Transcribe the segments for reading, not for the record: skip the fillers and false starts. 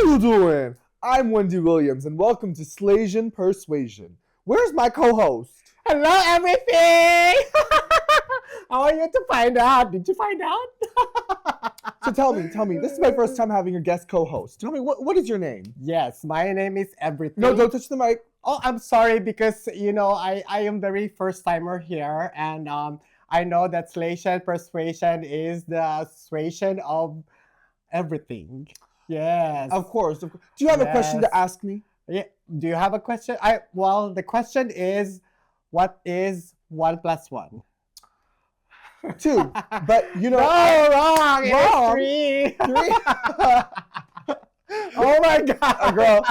you doing? I'm Wendy Williams, and welcome to Slaysian Persuasian. Where's my co-host? Hello, everything! How are you to find out? Did you find out? So tell me, this is my first time having a guest co-host. Tell me, what is your name? Yes, my name is Everything. No, don't touch the mic. Oh, I'm sorry because, I am very first-timer here, and I know that Slaysian Persuasion is the persuasion of everything. Yes. Of course. Do you have a question to ask me? Yeah. Do you have a question? Well, the question is, what is 1 + 1? 2. But No, wrong. It's 3. 3. Oh my God, Girl,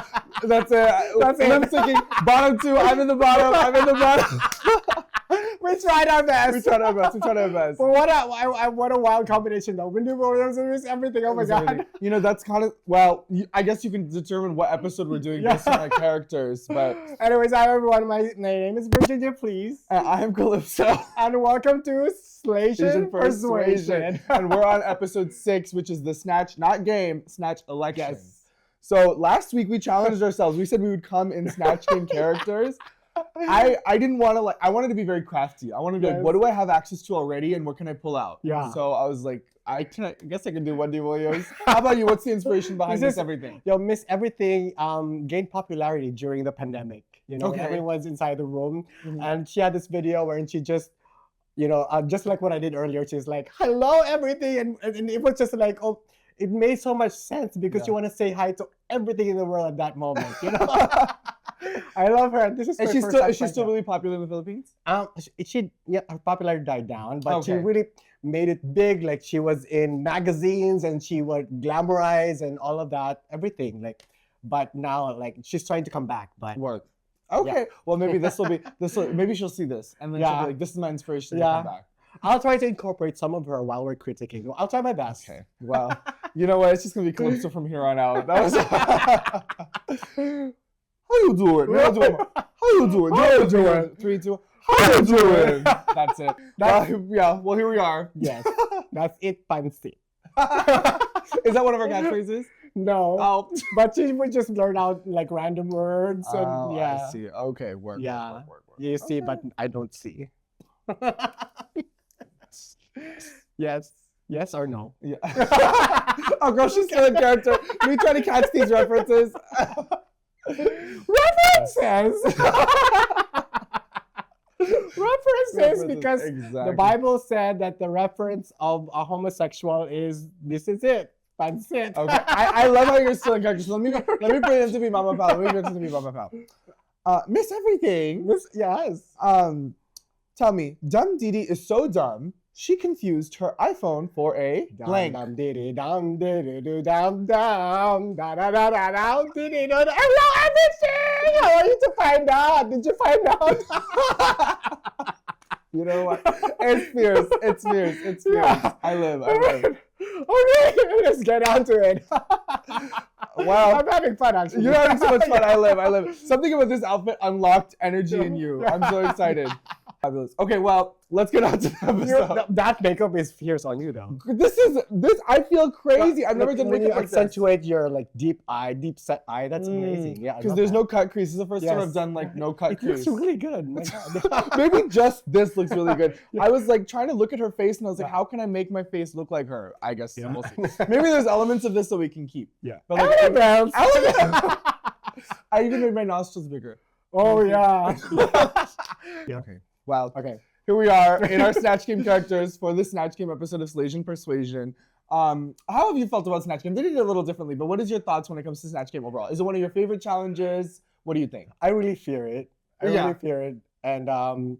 that's it. I'm thinking bottom 2. I'm in the bottom. We tried our best. We tried our best. But what a wild combination though. Wendy Williams is everything. Oh my God. That's kind of, I guess you can determine what episode we're doing based on my characters. But anyways, hi everyone. My name is Virginia, please. And I'm Calypso. And welcome to Slaysian Persuasion. And we're on episode 6, which is the Snatch, not game, Snatch election. Yes. So last week we challenged ourselves. We said we would come in Snatch game characters. I didn't want to I wanted to be very crafty. I wanted to be like, what do I have access to already and what can I pull out? Yeah. So I was like, I guess I can do Wendy Williams. How about you? What's the inspiration behind Miss Everything? Miss Everything gained popularity during the pandemic. When everyone's inside the room. Mm-hmm. And she had this video where she just, just like what I did earlier, she's like, hello, everything. And it was just like, it made so much sense because you want to say hi to everything in the world at that moment, I love her. This is is she still really popular in the Philippines? Her popularity died down, but she really made it big. Like she was in magazines and she was glamorized and all of that, everything. But now she's trying to come back. But work. Okay. Yeah. Well, maybe maybe she'll see this and then she'll be like, this is my inspiration to come back. I'll try to incorporate some of her while we're critiquing. I'll try my best. Okay. Well, you know what? It's just gonna be Calypso from here on out. That was. How you doing? How you doing? 3, 2. How you doing? That's it. Well, here we are. Yes. That's it, fancy. Is that one of our catchphrases? No. Oh. But she would just blurt out random words. And, I see. Okay, work. You see, but I don't see. Yes. Yes or no? Yeah. Oh, girl, she's still in character. We try to catch these references. References because the Bible said that the reference of a homosexual is this is it. That's it. Okay. I love how you're still in character. So let me pretend to be Mama Pal. Miss Everything. Yes. Tell me, Dumb Dee Dee is so dumb. She confused her iPhone for a blank. Dum diddy dum diddy do dum dum da da da da dum diddy do. Hello, everything. How are you to find out? Did you find out? You know what? It's fierce. Yeah. I live. Okay, let's get on to it. Wow. I'm having fun actually. You're having so much fun. I live. Something about this outfit unlocked energy in you. I'm so excited. Fabulous. Okay, well, let's get on to the episode. That makeup is fierce on you, though. This. I feel crazy. I've never done makeup like this. Accentuate your deep set eye. That's amazing. Yeah, because there's no cut crease. This is the first time I've done no cut crease. It looks really good. My God. Maybe just this looks really good. I was trying to look at her face, and I was like, how can I make my face look like her? I guess we'll see. Maybe there's elements of this that we can keep. Yeah. But elements. I even made my nostrils bigger. Oh yeah. Yeah. Okay. Wow. Okay. Here we are in our Snatch Game characters for the Snatch Game episode of Slaysian Persuasion. How have you felt about Snatch Game? They did it a little differently, but what is your thoughts when it comes to Snatch Game overall? Is it one of your favorite challenges? What do you think? I really fear it. And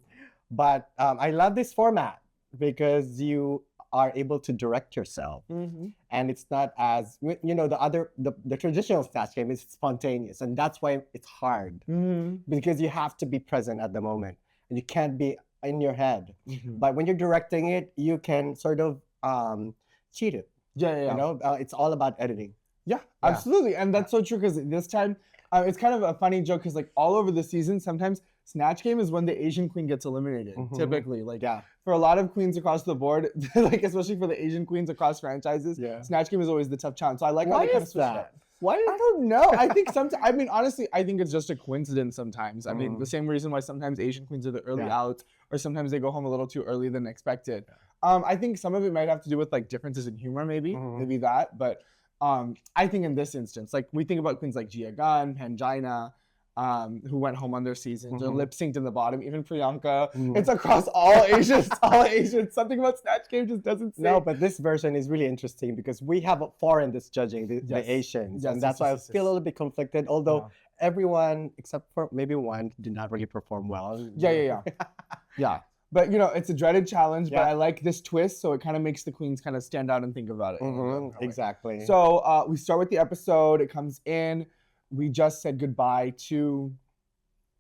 but I love this format because you are able to direct yourself, and it's not as the traditional Snatch Game is spontaneous, and that's why it's hard because you have to be present at the moment. And you can't be in your head. But when you're directing it, you can sort of cheat it. Yeah. It's all about editing. Yeah, absolutely. And that's so true because this time, it's kind of a funny joke because all over the season, sometimes Snatch Game is when the Asian queen gets eliminated, typically. For a lot of queens across the board, especially for the Asian queens across franchises, Snatch Game is always the tough challenge. So I like how they kind of switch that. Why? I don't know. I think sometimes, I mean, honestly, I think it's just a coincidence sometimes. I mean, the same reason why sometimes Asian queens are the early out, or sometimes they go home a little too early than expected. I think some of it might have to do with like differences in humor, maybe that. But I think in this instance, like we think about queens like Gia Gunn, Pangina, who went home on their seasons or lip synced in the bottom, even Priyanka. It's across all Asians, Something about Snatch Game just doesn't say. No, but this version is really interesting because we have a foreign that's judging the Asians. And that's why I feel a little bit conflicted, although everyone, except for maybe one, did not really perform well. Yeah. But, you know, it's a dreaded challenge, but I like this twist, so it kind of makes the queens kind of stand out and think about it. Exactly. So we start with the episode. It comes in. We just said goodbye to...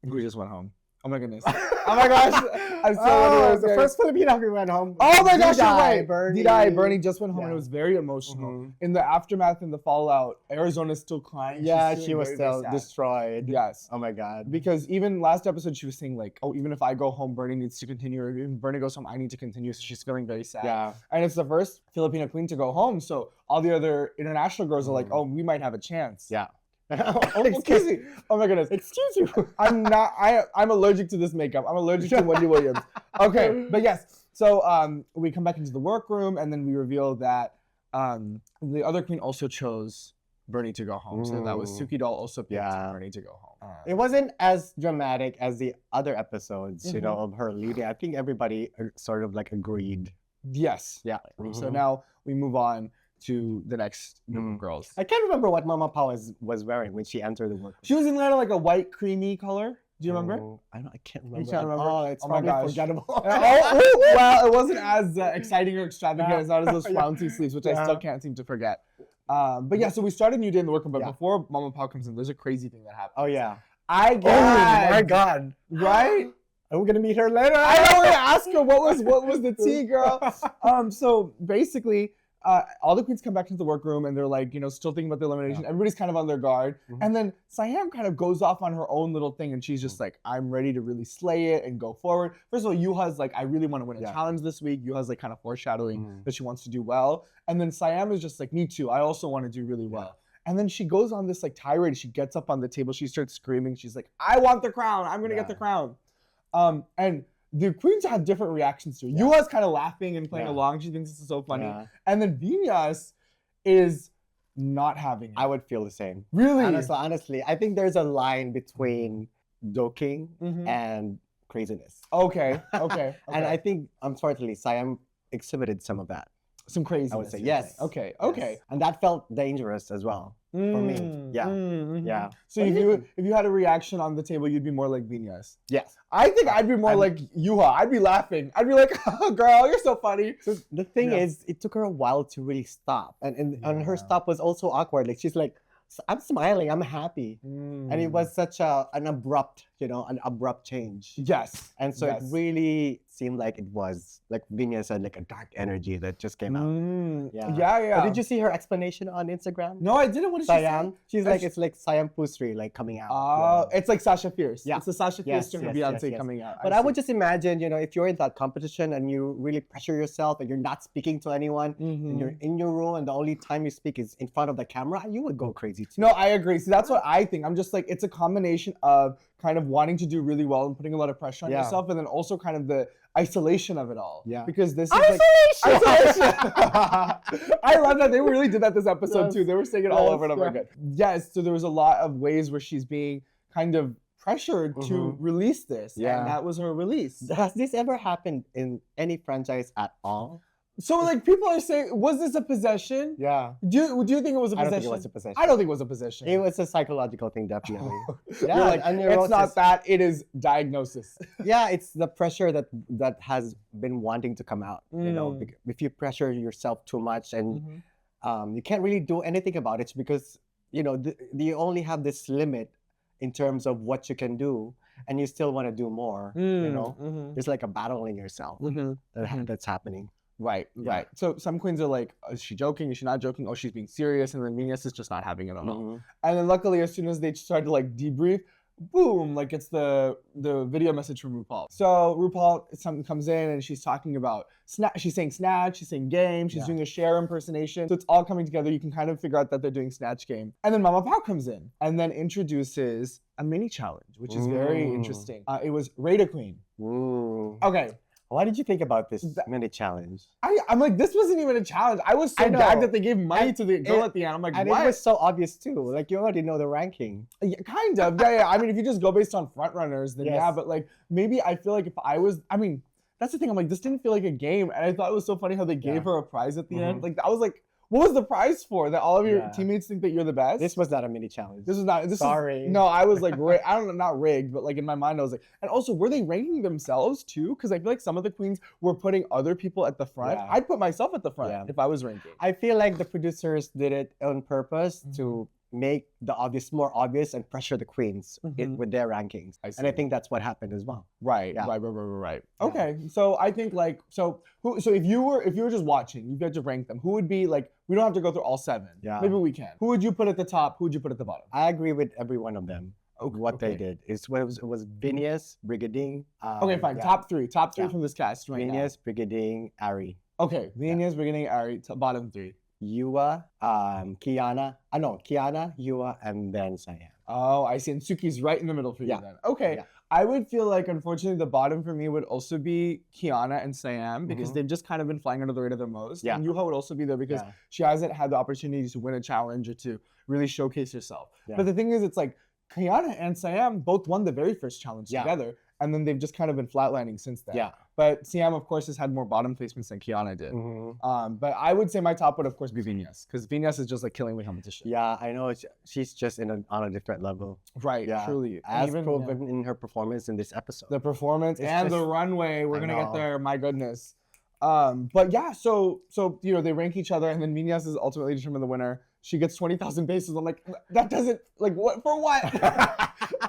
Who just went home? Oh my goodness. Oh my gosh. I'm so the first Filipino who went home. Oh my gosh, you're right. Bernie. Bernie just went home and it was very emotional. In the aftermath and the fallout, Arizona's still crying. Yeah, she was still destroyed. Yes. Oh my God. Because even last episode, she was saying like, oh, even if I go home, Bernie needs to continue. Or even Bernie goes home, I need to continue. So she's feeling very sad. Yeah. And it's the first Filipino queen to go home. So all the other international girls are like, oh, we might have a chance. Yeah. Excuse me. Oh my goodness. Excuse you. I'm allergic to this makeup. I'm allergic to Wendy Williams. Okay, but yes. So we come back into the workroom and then we reveal that the other queen also chose Bernie to go home. So that was Suki Doll also picked Bernie to go home. It wasn't as dramatic as the other episodes, you know, of her leading. I think everybody sort of like agreed. Yes. Yeah. So now we move on to the next group of girls. I can't remember what Mama Pao was wearing when she entered the workroom. She was in kind of like a white creamy color. Do you remember? I can't remember. You can't remember? Oh, it's probably forgettable. Well, it wasn't as exciting or extravagant. It's not as those flouncy sleeves, which I still can't seem to forget. But yeah, so we started a new day in the workroom, but before Mama Pao comes in, there's a crazy thing that happens. Oh yeah. Oh my God. Right? Are we gonna meet her later? I know, we're gonna ask her what was the tea, girl. So basically, all the queens come back into the workroom and they're like, you know, still thinking about the elimination. Everybody's kind of on their guard. And then Siam kind of goes off on her own little thing and she's just like, I'm ready to really slay it and go forward. First of all, Yuha's like, I really want to win a challenge this week. Yuha's like kind of foreshadowing that she wants to do well. And then Siam is just like, me too. I also want to do really well. And then she goes on this like tirade. She gets up on the table. She starts screaming. She's like, I want the crown. I'm going to get the crown. And the queens have different reactions to it. Yuha's kind of laughing and playing along. She thinks this is so funny. And then Vinyas is not having it. I would feel the same. Really? Honestly, I think there's a line between joking and craziness. Okay. And I think, unfortunately, Siam exhibited some of that. Some craziness. I would say yes. Okay. And that felt dangerous as well for me. Yeah. So if you had a reaction on the table, you'd be more like Vinyas. Yes. I think I'd be more like Yuha. I'd be laughing. I'd be like, oh, girl, you're so funny. So the thing is, it took her a while to really stop. And her stop was also awkward. Like, she's like, I'm smiling, I'm happy. And it was such an abrupt change. Yes. And so it really seemed like it was, like Vinya said, like a dark energy that just came out. Yeah. But did you see her explanation on Instagram? No, I didn't. What did she say? She's like, it's like Siam Pusri, like coming out. It's like Sasha Fierce. Yeah. It's the Sasha Fierce to her Beyonce coming out. But I would just imagine, you know, if you're in that competition and you really pressure yourself and you're not speaking to anyone and you're in your room and the only time you speak is in front of the camera, you would go crazy too. No, I agree. See, that's what I think. I'm just like, it's a combination of kind of wanting to do really well and putting a lot of pressure on yourself, and then also kind of the isolation of it all. Yeah. Because this is isolation. I love that. They really did that this episode too. They were saying it all over and over again. Yes. So there was a lot of ways where she's being kind of pressured to release this. Yeah. And that was her release. Has this ever happened in any franchise at all? So like people are saying, was this a possession? Yeah. Do you think it was a possession? I don't think it was a possession. I don't think it was a possession. It was a psychological thing, definitely. Yeah, like, it's not that, it is diagnosis. Yeah, it's the pressure that has been wanting to come out. You know, if you pressure yourself too much and you can't really do anything about it because, you know, you only have this limit in terms of what you can do and you still want to do more, you know? It's like a battle in yourself that's happening. Right. So some queens are like, is she joking? Is she not joking? Oh, she's being serious. And then Vinyas is just not having it at all. And then luckily, as soon as they started to like debrief, boom, like it's the video message from RuPaul. So RuPaul comes in and she's talking about Snatch. She's saying Snatch, she's saying game, she's doing a Cher impersonation. So it's all coming together. You can kind of figure out that they're doing Snatch game. And then Mama Pao comes in and then introduces a mini challenge, which is very interesting. It was Rate a Queen. Okay. What did you think about this mini challenge? I'm like, this wasn't even a challenge. I was so gagged that they gave money to the girl at the end. I'm like, and what? It was so obvious too. Like, you already know the ranking. Yeah, kind of. Yeah. I mean, if you just go based on front runners, then yeah. But like, maybe I feel like if I was, I mean, that's the thing. I'm like, this didn't feel like a game. And I thought it was so funny how they gave her a prize at the end. Like, I was like, what was the prize for? That all of your teammates think that you're the best? This was not a mini challenge. This was not. Sorry. No, I was like, I don't know, not rigged, but like in my mind, I was like, and also, were they ranking themselves too? Because I feel like some of the queens were putting other people at the front. Yeah. I'd put myself at the front if I was ranking. I feel like the producers did it on purpose to make the obvious more obvious and pressure the queens with their rankings. And I think that's what happened as well. Right. Yeah. Okay. So I think like so if you were just watching, you get to rank them. Who would be like, we don't have to go through all 7. Yeah. Maybe we can. Who would you put at the top? Who would you put at the bottom? I agree with every one of them. What they did. It was Venus, Brigading. Okay, fine. Top three from this cast right Venus, Brigading, Ari. Okay, Venus, Brigading, Ari. Bottom 3. Yua, Kiana, Yua, and then Siam. Oh, I see. And Suki's right in the middle for you then. Okay. Yeah. I would feel like, unfortunately, the bottom for me would also be Kiana and Siam because they've just kind of been flying under the radar the most. Yeah. And Yuha would also be there because she hasn't had the opportunity to win a challenge or to really showcase herself. Yeah. But the thing is, it's like Kiana and Siam both won the very first challenge together. And then they've just kind of been flatlining since then. Yeah. But Siam, of course, has had more bottom placements than Kiana did. But I would say my top would, of course, be Venus. Because Venus is just like killing the competition. Yeah, I know. She's just on a different level. Right, truly. As proven in her performance in this episode. The performance and the runway. We're going to get there. My goodness. But yeah, so you know, they rank each other. And then Venus is ultimately determined the winner. She gets 20,000 bases. I'm like, that doesn't, like, what, for what?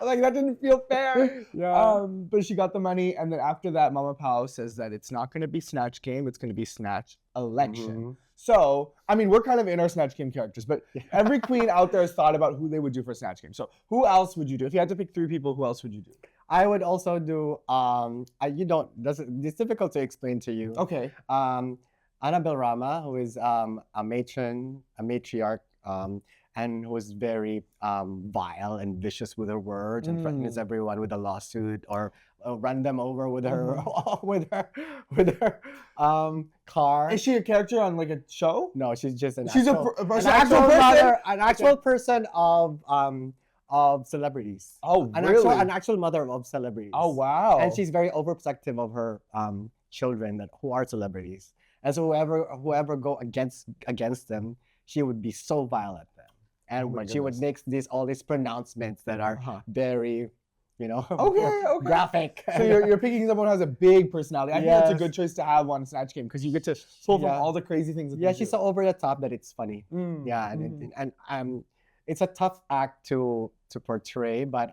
Like, that didn't feel fair. Yeah. But she got the money. And then after that, Mama Pao says that it's not going to be Snatch Game. It's going to be Snatch Election. So, I mean, we're kind of in our Snatch Game characters, but every queen out there has thought about who they would do for Snatch Game. So who else would you do? If you had to pick 3 people, who else would you do? I would also do, it's difficult to explain to you. Okay. Annabelle Rama, who is a matriarch, and who is very vile and vicious with her words and threatens everyone with a lawsuit or run them over with her car. Is she a character on like a show? No, she's just an actual person of celebrities. Oh, really? An actual mother of celebrities. Oh, wow. And she's very overprotective of her children who are celebrities. And so whoever go against them, she would be so vile at them. And she would make all these pronouncements that are very, graphic. So you're picking someone who has a big personality. I think that's a good choice to have on Snatch Game because you get to pull from all the crazy things. Yeah, she's so over the top that it's funny. Yeah, and it's a tough act to portray, but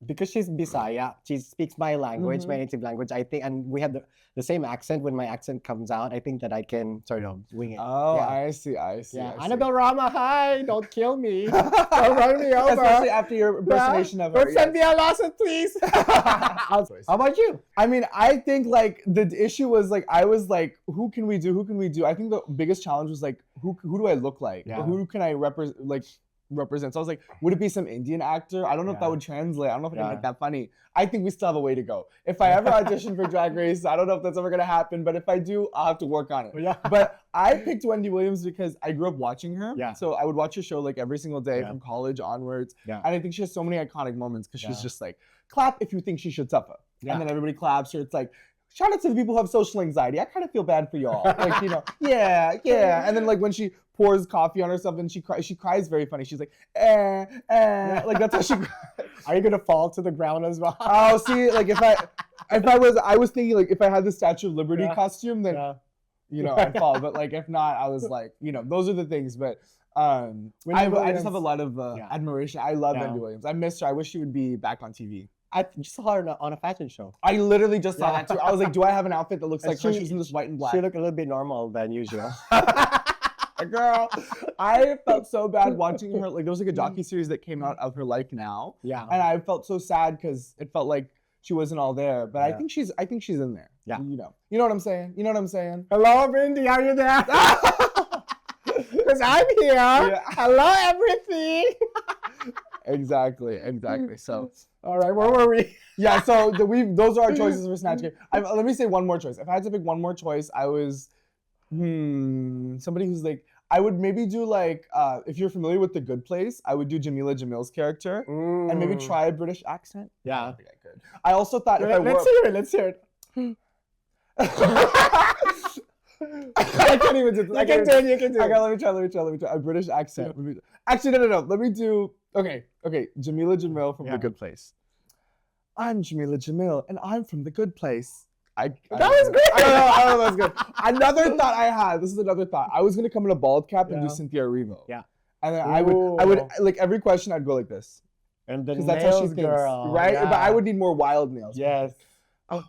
because she's Bisaya, she speaks my language, my native language, I think, and we have the same accent. When my accent comes out, I think that I can sort of wing it. Oh, yeah. I see. Yeah. Annabelle Rama, hi, don't kill me. Don't run me over. Especially after your impersonation of her. Don't send me a lawsuit, please. How about you? I mean, I think like the issue was like, I was like, who can we do? I think the biggest challenge was like, who do I look like? Yeah. Who can I represent? So I was like, would it be some Indian actor? I don't know if that would translate. I don't know if I can make that funny. I think we still have a way to go. If I ever audition for Drag Race, I don't know if that's ever gonna happen, but if I do, I'll have to work on it. Yeah. But I picked Wendy Williams because I grew up watching her. Yeah. So I would watch her show like every single day from college onwards. Yeah. And I think she has so many iconic moments because she's just like, clap if you think she should suffer. Yeah. And then everybody claps her. It's like, shout out to the people who have social anxiety. I kind of feel bad for y'all. Like, yeah. And then like when she pours coffee on herself and she cries very funny. She's like, like that's how she cries. Are you gonna fall to the ground as well? Oh, see, like I was thinking like if I had the Statue of Liberty costume, then I'd fall. But like if not, I was like, those are the things. But I just have a lot of admiration. I love Wendy Williams. I miss her. I wish she would be back on TV. I just saw her on a fashion show. I literally just saw that too. I was like, do I have an outfit that looks like her? She's in this white and black. She looked a little bit normal than usual. Girl, I felt so bad watching her. Like there was like a docuseries that came out of her Like Now. Yeah. And I felt so sad because it felt like she wasn't all there. But Yeah. I think she's in there. Yeah. You know what I'm saying? You know what I'm saying? Hello, Mindy, are you there? Because I'm here. Yeah. Hello, everything. Exactly. So, all right, where were we? Yeah. So those are our choices for Snatch Game. Let me say one more choice. If I had to pick one more choice, I was somebody who's like, I would maybe do like if you're familiar with The Good Place, I would do Jamila Jamil's character and maybe try a British accent. Yeah. I don't think I could. I also thought Let's hear it. I can't even do this. You can do it. Okay, let me try. A British accent. Yeah. Actually, no. Let me do. Okay. Jamila Jamil from The Good Place. I'm Jamila Jamil, and I'm from The Good Place. That was great. I don't know. That's good. Another thought I had. This is another thought. I was gonna come in a bald cap and do Cynthia Erivo. Yeah. And then I would like every question I'd go like this. And the because nails, that's how she thinks, girl. right? Yeah. But I would need more wild nails. Yes. Oh,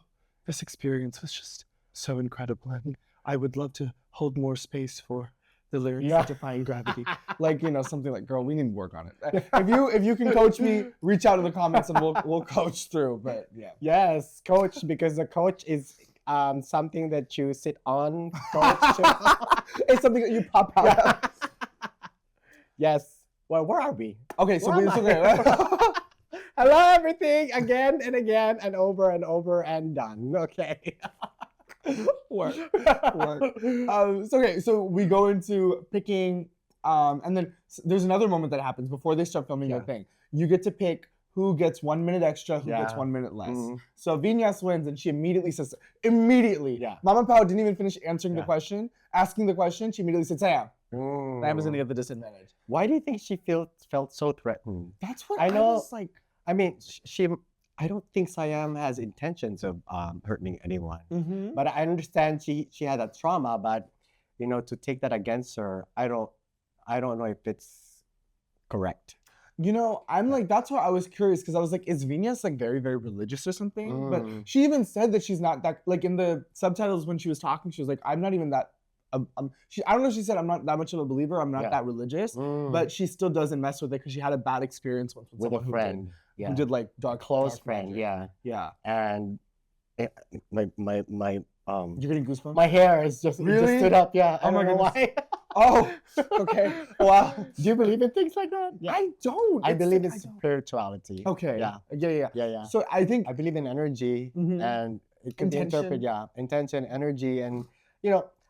this experience was just so incredible, and I would love to hold more space for the lyrics of Defying Gravity. Like, something like, girl, we need to work on it. If you can coach me, reach out in the comments and we'll coach through. But yeah. Yes, coach, because the coach is something that you sit on. Coach. It's something that you pop out. Yeah. Yes. Well, where are we? Okay, so hello, everything, again and again and over and done. Okay. Work. So we go into picking, and then there's another moment that happens before they start filming their thing. You get to pick who gets 1 minute extra, who gets 1 minute less. So Vinyas wins, and she immediately says, Mama Pao didn't even finish asking the question. She immediately said, Sam. Sam is going to get the disadvantage. Why do you think she felt so threatened? That's what I was like. I mean, I don't think Siam has intentions of hurting anyone. But I understand she had a trauma, but to take that against her, I don't know if it's correct. I'm like, that's why I was curious, because I was like, is Vinyas like very, very religious or something? But she even said that she's not that, like in the subtitles when she was talking, she was like, I'm not even that, I don't know if she said I'm not that much of a believer, I'm not that religious, but she still doesn't mess with it because she had a bad experience once with a friend. Who did like close friend, magic. Yeah. And my you're getting goosebumps? My hair is just stood up. Yeah. Oh my goodness. Why. Oh, okay. Wow. Do you believe in things like that? Yeah. I don't. I believe in spirituality. Okay. Yeah. So I think I believe in energy and it can be interpreted. Intention, energy, and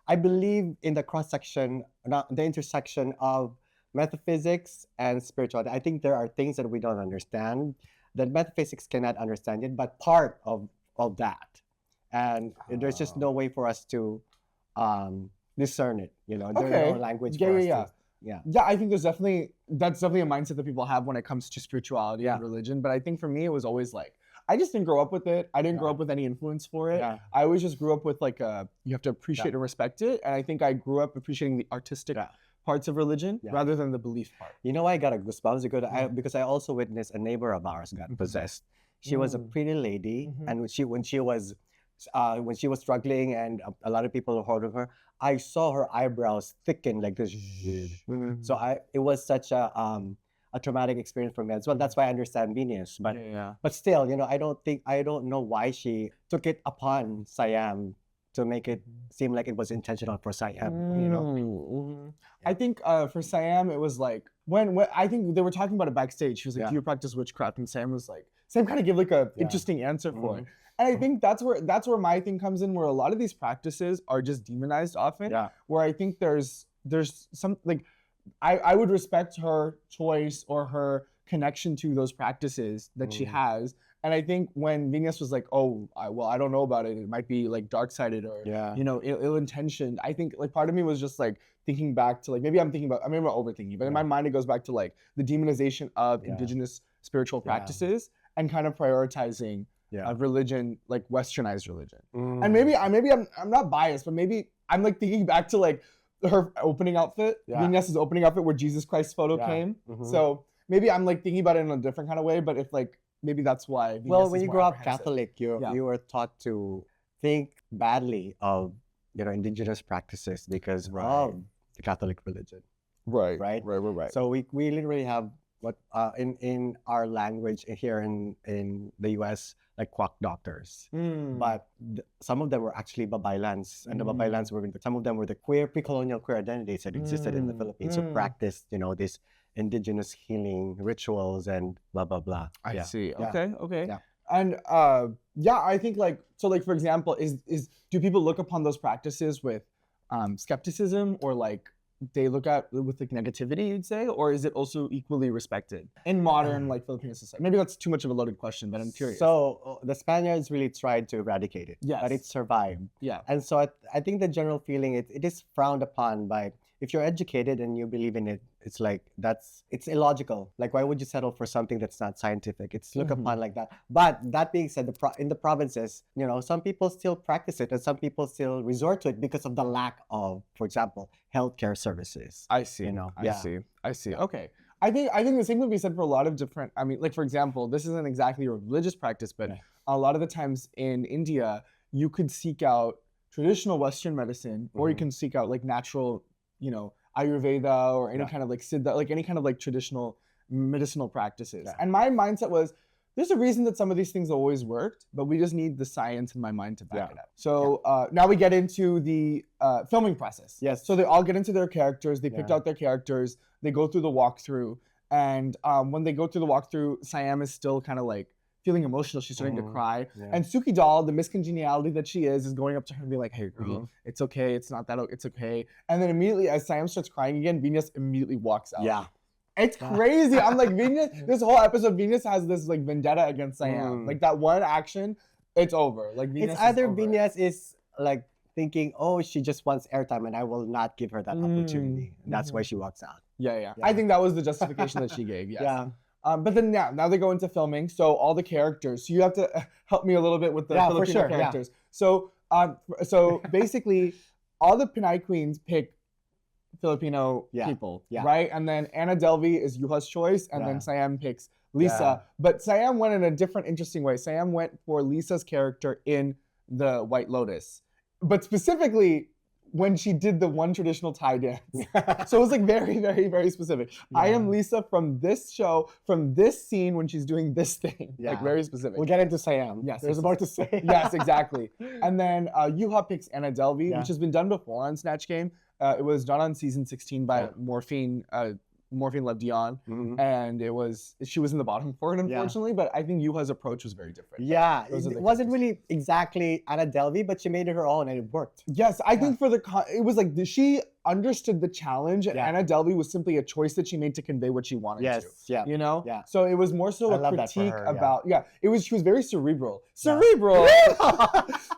I believe in the cross-section, the intersection of metaphysics and spirituality. I think there are things that we don't understand, that metaphysics cannot understand it, but part of that. And there's just no way for us to discern it. There's no language for us to. Yeah, I think that's definitely a mindset that people have when it comes to spirituality and religion. But I think for me, it was always like, I just didn't grow up with it. I didn't grow up with any influence for it. Yeah. I always just grew up with like you have to appreciate and respect it. And I think I grew up appreciating the artistic parts of religion rather than the belief part. I got a goosebumps because I also witnessed a neighbor of ours got possessed. She was a pretty lady, and when she was struggling and a lot of people were holding her, I saw her eyebrows thicken like this. So it was such a traumatic experience for me as well. That's why I understand Venus, but still, I don't know why she took it upon Siam to make it seem like it was intentional for Siam. I think for Siam it was like when I think they were talking about it backstage. She was like, "Do you practice witchcraft?" And Sam was like, Sam kind of gave like a interesting answer for it. And I think that's where my thing comes in, where a lot of these practices are just demonized often. Where I think there's some like I would respect her choice or her connection to those practices that she has. And I think when Venus was like, I don't know about it. It might be like dark-sided or, ill-intentioned. I think like part of me was just like thinking back to like, maybe I'm overthinking, but in my mind, it goes back to like the demonization of indigenous spiritual practices and kind of prioritizing of religion, like westernized religion. And maybe I'm not biased, but maybe I'm like thinking back to like her opening outfit, Venus's opening outfit where Jesus Christ photo came. So maybe I'm like thinking about it in a different kind of way, but if like, maybe that's why. Well, when you grow up Catholic, you were taught to think badly of indigenous practices because of the Catholic religion. Right. Right. So we literally have what in our language here in the US, like quack doctors. But some of them were actually babaylans, and the babaylans were some of them were the pre-colonial queer identities that existed in the Philippines, who practiced, this indigenous healing rituals and blah blah blah. I see. Yeah. Okay. Yeah. And I think for example, is do people look upon those practices with skepticism, or like they look at with like negativity, you'd say, or is it also equally respected in modern like Filipino society? Maybe that's too much of a loaded question, but I'm curious. So the Spaniards really tried to eradicate it, yes, but it survived. Yeah. And so I think the general feeling it is frowned upon by, if you're educated and you believe in it, it's like it's illogical. Like, why would you settle for something that's not scientific? It's looked upon like that. But that being said, in the provinces, some people still practice it, and some people still resort to it because of the lack of, for example, healthcare services. I see. I see. Okay. I think the same would be said for a lot of different. I mean, like for example, this isn't exactly a religious practice, but a lot of the times in India, you could seek out traditional Western medicine, or you can seek out like natural, Ayurveda or any kind of like Siddha, like any kind of like traditional medicinal practices. And my mindset was, there's a reason that some of these things always worked, but we just need the science in my mind to back it up. So now we get into the filming process. Yes. So they all get into their characters. They picked out their characters. They go through the walkthrough. And when they go through the walkthrough, Siam is still kind of like feeling emotional. She's starting to cry. Yeah. And Suki Doll, the miscongeniality that she is going up to her and being like, hey, girl, it's okay. It's not that, it's okay. And then immediately as Siam starts crying again, Venus immediately walks out. Yeah. It's crazy. I'm like, Venus, this whole episode, Venus has this like vendetta against Siam. Like that one action, it's over. Like Venus it's either Venus is like thinking, oh, she just wants airtime and I will not give her that opportunity. And that's why she walks out. Yeah. I think that was the justification that she gave, yes. Yeah. But then now they go into filming. So all the characters. So you have to help me a little bit with the Filipino characters. Yeah. So basically, all the Pinay queens pick Filipino people, right? And then Anna Delvey is Yuha's choice, and then Siam picks Lisa. Yeah. But Siam went in a different, interesting way. Siam went for Lisa's character in the White Lotus, but specifically when she did the one traditional Thai dance. So it was like very, very, very specific. Yeah. I am Lisa from this show, from this scene when she's doing this thing. Yeah. Like very specific. We'll get into Siam. Yes. There's more to say. Yes, exactly. And then Yuha picks Anna Delvey, which has been done before on Snatch Game. It was done on season 16 by Morphine Love Dion, and she was in the bottom for it, unfortunately, but I think Yuha's approach was very different. Yeah, it wasn't really exactly Anna Delvey, but she made it her own and it worked. Yes, I think it was like she understood the challenge, and Anna Delvey was simply a choice that she made to convey what she wanted to. Yeah. Yeah. So it was more so a critique about, she was very cerebral. Cerebral!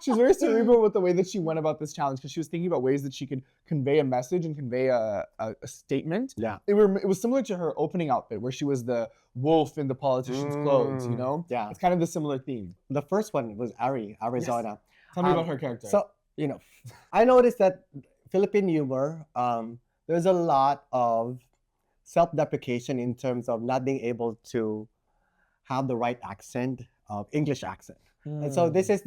She was very cerebral with the way that she went about this challenge, because she was thinking about ways that she could convey a message and convey a statement. Yeah. It was similar to her opening outfit, where she was the wolf in the politician's clothes, Yeah. It's kind of the similar theme. The first one was Arizona. Yes. Tell me about her character. So, I noticed that Philippine humor, there's a lot of self-deprecation in terms of not being able to have the right accent, English accent. And so this is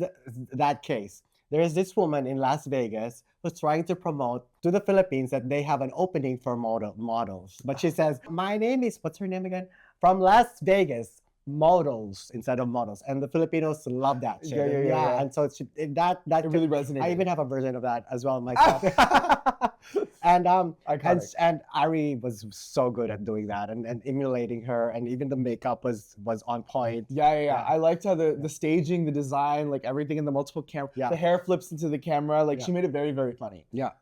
that case. There is this woman in Las Vegas who's trying to promote to the Philippines that they have an opening for models. But she says, my name is, what's her name again? From Las Vegas. Models instead of models, and the Filipinos love that shit. Yeah. And so that really resonated. I even have a version of that as well myself. And Ari was so good at doing that and emulating her, and even the makeup was on point. Yeah. I liked how the staging, the design, like everything in the multiple camera, the hair flips into the camera, like she made it very, very funny. Yeah.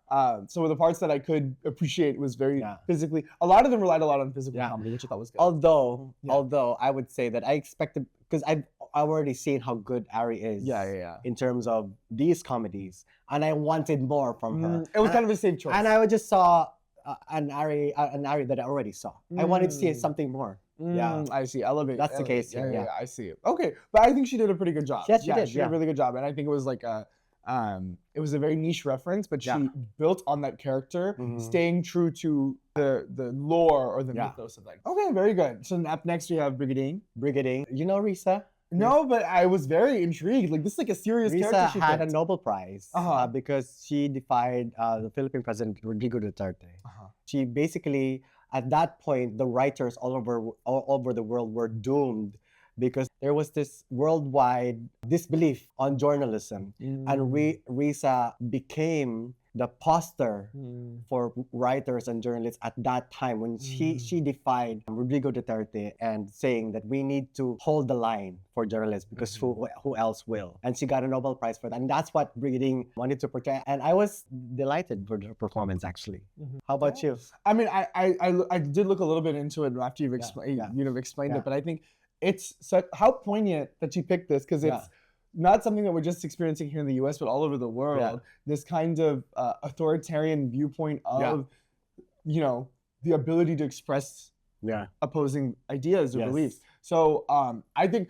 So the parts that I could appreciate was very physically. A lot of them relied a lot on physical comedy, which I thought was good. Although I would say that I expected, because I've already seen how good Ari is in terms of these comedies, and I wanted more from her. It was kind of a safe choice. And I just saw an Ari that I already saw. I wanted to see something more. I see. Elevate. That's the case here. Yeah, I see it. Okay, but I think she did a pretty good job. Yes, she did. She did a really good job, and I think it was like it was a very niche reference, but she built on that character, staying true to the lore or the mythos of that. Okay, very good. So up next we have Brigadine. You know Risa? No, but I was very intrigued. Like, this is like a serious Risa character she had a picked. Nobel Prize because she defied the Philippine President Rodrigo Duterte. She basically, at that point, the writers all over the world were doomed because there was this worldwide disbelief on journalism, and Risa became the poster for writers and journalists at that time when she defied Rodrigo Duterte and saying that we need to hold the line for journalists because who else will? And she got a Nobel Prize for that. And that's what Breeding wanted to portray. And I was delighted with her performance, actually. How about you? I mean, I did look a little bit into it after you've explained it, but I think it's how poignant that you picked this, because it's not something that we're just experiencing here in the US, but all over the world. This kind of authoritarian viewpoint of, the ability to express opposing ideas or beliefs. So I think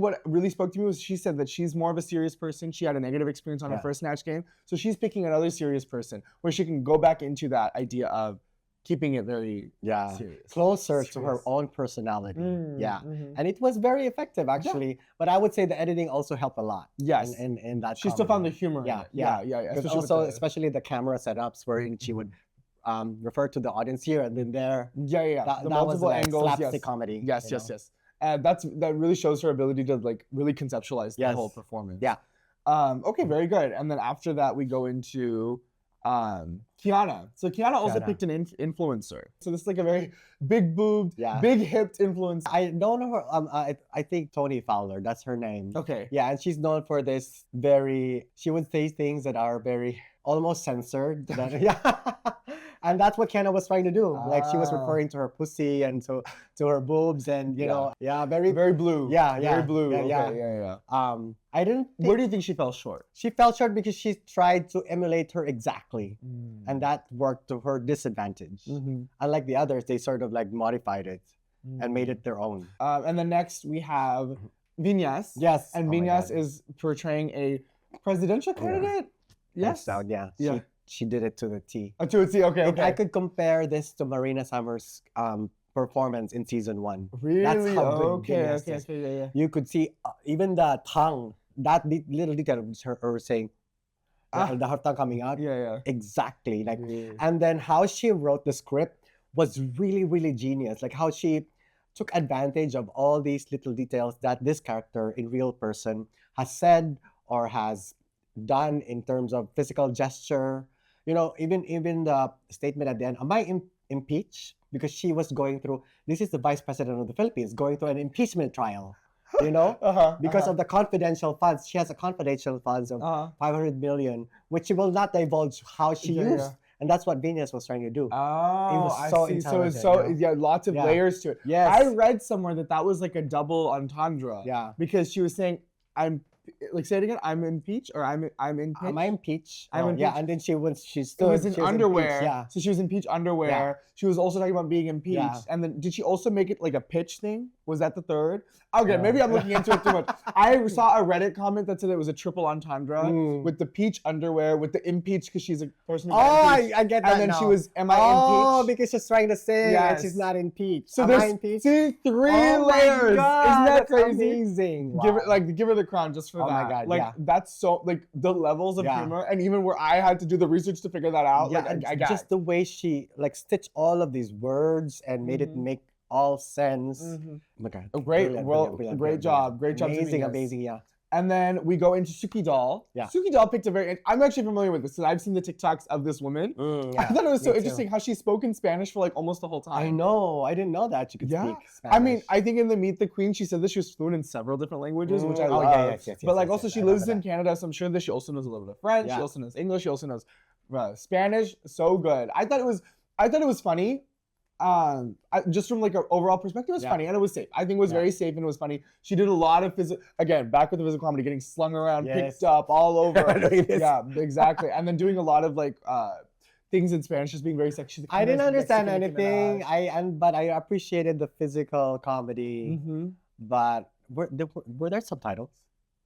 what really spoke to me was she said that she's more of a serious person. She had a negative experience on her first Snatch game. So she's picking another serious person where she can go back into that idea of keeping it very serious. Closer to her own personality. And it was very effective, actually. But I would say the editing also helped a lot. Yes. In that she still found the humor. Yeah. Especially the camera setups wherein she would refer to the audience here and then there. The multiple angles. Slapstick comedy. Yes. And that really shows her ability to like really conceptualize the whole performance. Okay, very good. And then after that, we go into Kiana. So Kiana also picked an influencer. So this is like a very big boobed, big hipped influencer. I don't know her. I think Toni Fowler. That's her name. Okay. Yeah, and she's known for this she would say things that are very almost censored. And that's what Kiana was trying to do. Like she was referring to her pussy and to her boobs and very blue. Very blue. I didn't. Where do you think she fell short? She fell short because she tried to emulate her exactly, and that worked to her disadvantage. Unlike the others, they sort of like modified it and made it their own. And then next we have Vinyas. Yes, and Vinyas is portraying a presidential candidate. Yes. She did it to the T. To a T. Okay. I could compare this to Marina Summers' performance in season 1. Really? That's how good Okay. Yeah. You could see even the tongue, that little detail of her saying, her tongue coming out. Exactly. Like, and then how she wrote the script was really, really genius. Like how she took advantage of all these little details that this character in real person has said or has done in terms of physical gesture. Even the statement at the end, am I impeached? Because she was going through, this is the Vice President of the Philippines, going through an impeachment trial, because of the confidential funds. She has a confidential funds of 500 million, which she will not divulge how she used. And that's what Vinyas was trying to do. Oh, it was so intelligent. So lots of layers to it. Yes. I read somewhere that was like a double entendre. Because she was saying, say it again. I'm impeached, or I'm impeached. Am I impeached? I'm impeached. Yeah, and then she stood. It was in underwear. Yeah. So she was impeached underwear. Yeah. She was also talking about being impeached. Yeah. And then did she also make it like a pitch thing? Was that the third? Okay, maybe I'm looking into it too much. I saw a Reddit comment that said it was a triple entendre with the peach underwear, with the impeached because she's a person who got impeached. I get that. And then now. she was, am I impeached? Oh, because she's trying to say and she's not impeached. So am there's I impeached? 3 layers. My God, isn't that that's crazy? Amazing. Wow. Give her the crown just for that. Oh my God, like that's so the levels of humor, and even where I had to do the research to figure that out. Yeah, I got just the way she stitched all of these words and made it make all sense. Oh my God. Great job. Amazing, yeah. And then we go into Suki Doll. Yeah. Suki Doll picked I'm actually familiar with this because I've seen the TikToks of this woman. I thought it was so interesting how she spoke in Spanish for like almost the whole time. I know. I didn't know that you could speak Spanish. I mean, I think in the Meet the Queen, she said that she was fluent in several different languages, which I love. But like also she lives in Canada, so I'm sure that she also knows a little bit of French. She also knows English. She also knows Spanish. So good. I thought it was funny. Just from like an overall perspective, it was funny and it was safe. I think it was very safe and it was funny. She did a lot of back with the physical comedy, getting slung around, picked up all over. Yeah, exactly. And then doing a lot of like things in Spanish, just being very sexy. I didn't understand anything. But I appreciated the physical comedy. But were there subtitles?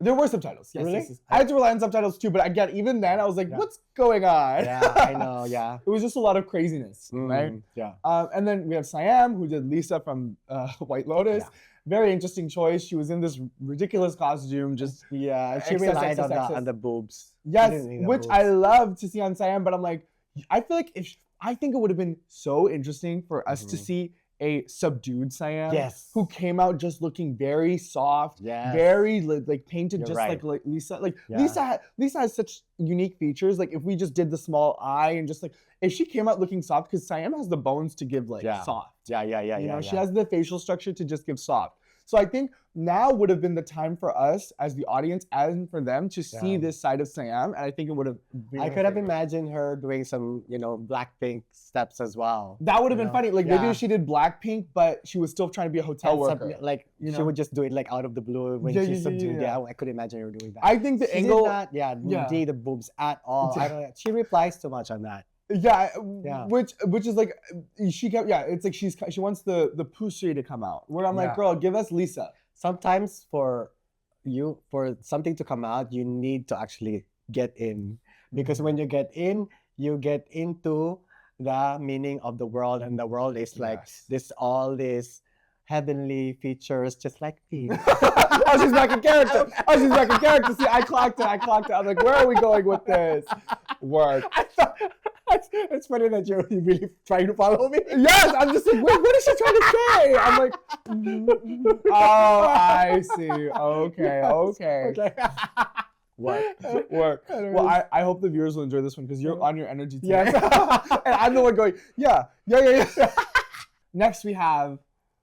There were subtitles. Yes, really? Yes. I had to rely on subtitles too, but again, even then, I was like, "What's going on?" Yeah, I know. Yeah, it was just a lot of craziness, right? Yeah. And then we have Siam, who did Lisa from White Lotus. very interesting choice. She was in this ridiculous costume, just she relied on the boobs. Yes, which I love to see on Siam, but I'm like, I feel like I think it would have been so interesting for us to see a subdued Siam who came out just looking very soft, very like painted just like Lisa. Like Lisa has such unique features. Like if we just did the small eye and just like if she came out looking soft, because Siam has the bones to give like soft. She has the facial structure to just give soft. So I think now would have been the time for us as the audience and for them to see this side of Siam, and I think it would have been I could have imagined her doing some, Blackpink steps as well. That would have been funny. Like maybe she did Blackpink, but she was still trying to be a hotel worker. She would just do it like out of the blue when she's subdued. I could imagine her doing that. I think the angle did not the boobs at all. I don't know. She replies too much on that. Which is like she kept it's like she wants the pussy to come out. Where I'm like, girl, give us Lisa. Sometimes for something to come out, you need to actually get in, because when you get in, you get into the meaning of the world, and the world is like all these heavenly features, just like me. She's back in character. See, I clocked it. I'm like, where are we going with this? Work. It's funny that you're really trying to follow me. Yes, I'm just like, wait, what is she trying to say? I'm like, oh, I see. Okay. Work. Well, I hope the viewers will enjoy this one because you're on your energy today. Yes. And I'm the one going, yeah. Next, we have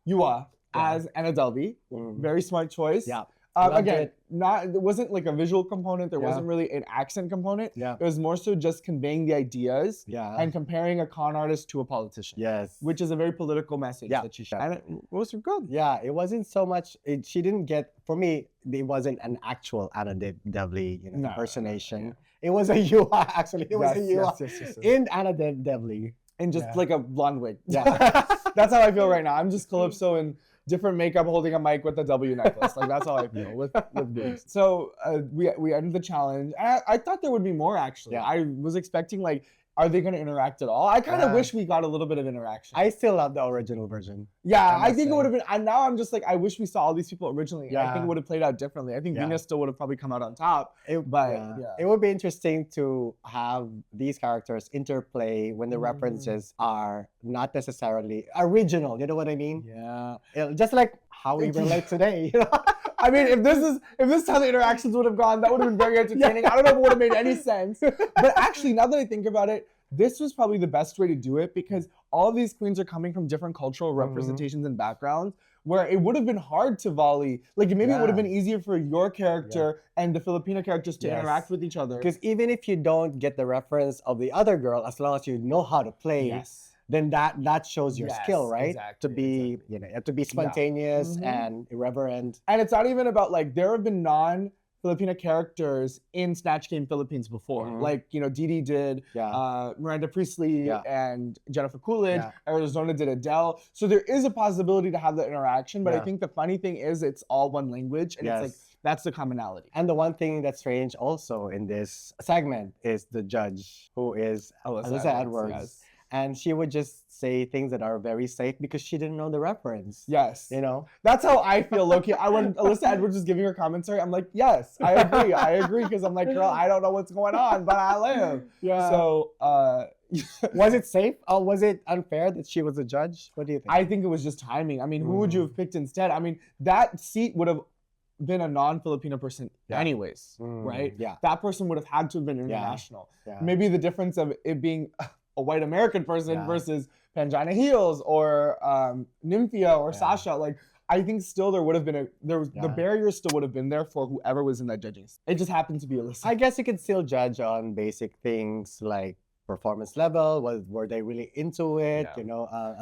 Yua as Anna Delvey. Very smart choice. Yeah. Again, it wasn't like a visual component. There wasn't really an accent component. Yeah. It was more so just conveying the ideas and comparing a con artist to a politician. Yes. Which is a very political message that she shared. And it was good. Yeah, it wasn't so much. She didn't get, for me, it wasn't an actual Anna Delvey impersonation. It was a Yua, actually. It was a Yua in Anna Delvey. In just like a blonde wig. Yeah. That's how I feel right now. I'm just Calypso in different makeup holding a mic with a W necklace. Like that's how I feel with wigs. So we ended the challenge. I thought there would be more actually. I was expecting like, are they going to interact at all? I kind of wish we got a little bit of interaction. I still love the original version. Yeah, I think it would have been, and now I'm just like, I wish we saw all these people originally. Yeah. I think it would have played out differently. I think Venus still would have probably come out on top. It would be interesting to have these characters interplay when the references are not necessarily original. You know what I mean? Yeah. Just like how we relate today. I mean, if this is how the interactions would have gone, that would have been very entertaining. I don't know if it would have made any sense. But actually, now that I think about it, this was probably the best way to do it because all of these queens are coming from different cultural representations and backgrounds where it would have been hard to volley. Like maybe it would have been easier for your character and the Filipino characters to interact with each other. Because even if you don't get the reference of the other girl, as long as you know how to play, then that shows your skill, right? Exactly, you have to be spontaneous and irreverent. And it's not even about like there have been non-Filipino characters in Snatch Game Philippines before. Like, Didi did, Miranda Priestley and Jennifer Coolidge, Arizona did Adele. So there is a possibility to have that interaction, but I think the funny thing is it's all one language and it's like that's the commonality. And the one thing that's strange also in this segment is the judge, who is Alyssa Edwards. Yes. And she would just say things that are very safe because she didn't know the reference. Yes. That's how I feel, Loki. When Alyssa Edwards was giving her commentary, I'm like, yes, I agree. Because I'm like, girl, I don't know what's going on, but I live. Yeah. So, was it safe? Or was it unfair that she was a judge? What do you think? I think it was just timing. I mean, who would you have picked instead? I mean, that seat would have been a non-Filipino person anyways, right? Yeah. That person would have had to have been international. Yeah. Maybe the difference of it being a white American person versus Pangina Heels or Nymphia or Sasha, like I think still there would have been the barrier still would have been there for whoever was in that judging. It just happened to be Alyssa. I guess you could still judge on basic things like performance level, were they really into it, and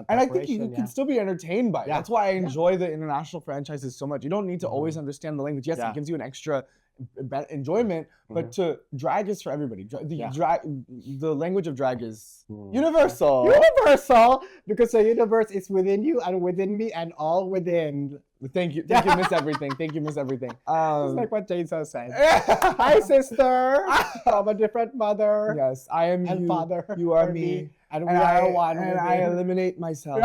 I think you can still be entertained by it. That's why I enjoy the international franchises so much. You don't need to always understand the language. Yes, it gives you an extra enjoyment, but drag is for everybody. The language of drag is universal. Universal, because the universe is within you and within me and all within. Thank you, Miss Everything. Thank you, Miss Everything. It's like what Jason said. Hi, sister. I'm a different mother. Yes, I am and you. Father. You are me. And we are one. And I eliminate myself.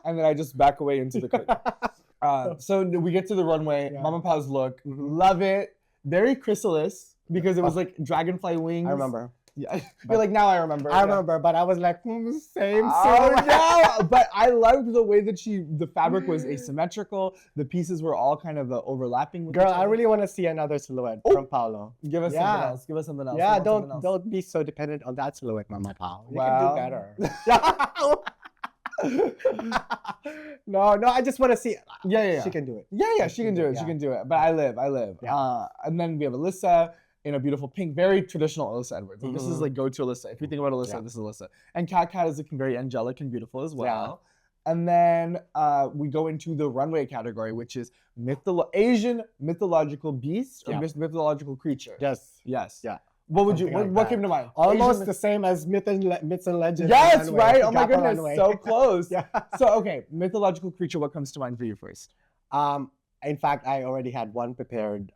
And then I just back away into the curtain. So we get to the runway. Yeah. Mama Pao's look. Love it. Very chrysalis because it was like dragonfly wings. I remember. Yeah, you're like, now I remember. I remember, but I was like, same. Oh no! But I loved the way that the fabric was asymmetrical. The pieces were all kind of overlapping with Girl, each other. I really want to see another silhouette from Paolo. Give us something else. Give us something else. Yeah, don't be so dependent on that silhouette, Mama Pao. You can do better. No, I just want to see. Yeah. She can do it. Yeah, she can do it. Yeah. She can do it. But I live. Yeah. And then we have Alyssa in a beautiful pink, very traditional Alyssa Edwards. Like, this is like go-to Alyssa. If you think about Alyssa, this is Alyssa. And Kat is looking very angelic and beautiful as well. Yeah. And then we go into the runway category, which is Asian mythological beast or mythological creature. Yes. Yeah. What came to mind? Almost the same as myths and legends. Yes, right. Oh my goodness, so close. Yeah. So okay, mythological creature. What comes to mind for you first? In fact, I already had one prepared.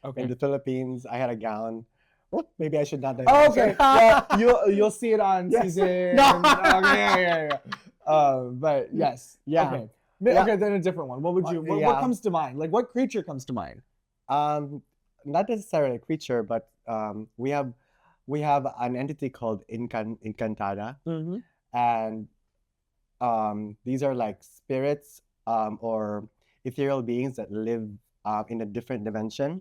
Okay. In the Philippines, I had a gown. Well, maybe I should not. Okay. Well, you'll see it on season. No. Okay. But yes. Yeah. Okay. Okay. Then a different one. What would you? What comes to mind? Like, what creature comes to mind? Not necessarily a creature, but we have an entity called Encantada, and these are like spirits or ethereal beings that live in a different dimension,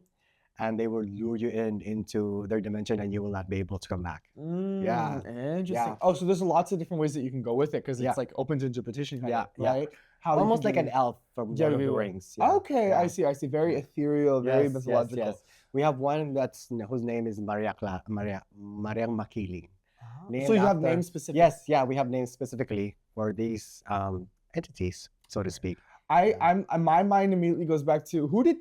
and they will lure you into their dimension, and you will not be able to come back. Yeah, interesting. Yeah. Oh, so there's lots of different ways that you can go with it because it's like open to interpretation, right? How almost like an elf from Lord of the Rings. Yeah. Okay, I see. Very ethereal, very mythological. Yes. We have one whose name is Mariang Makili. So you have names specifically? Yes, we have names specifically for these entities, so to speak. My mind immediately goes back to who did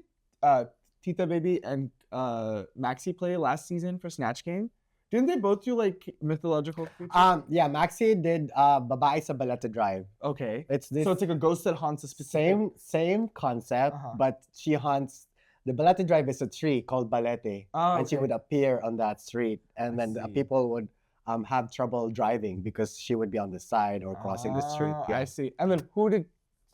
Tita Baby and Maxi play last season for Snatch Game? Didn't they both do like mythological creatures? Maxi did Babae sa Balete Drive. Okay. It's this. So it's like a ghost that haunts a specific. Same concept, but she haunts. The Balete Drive is a tree called Balete, and she would appear on that street, and then people would have trouble driving because she would be on the side or crossing the street. Yeah. I see. And then who did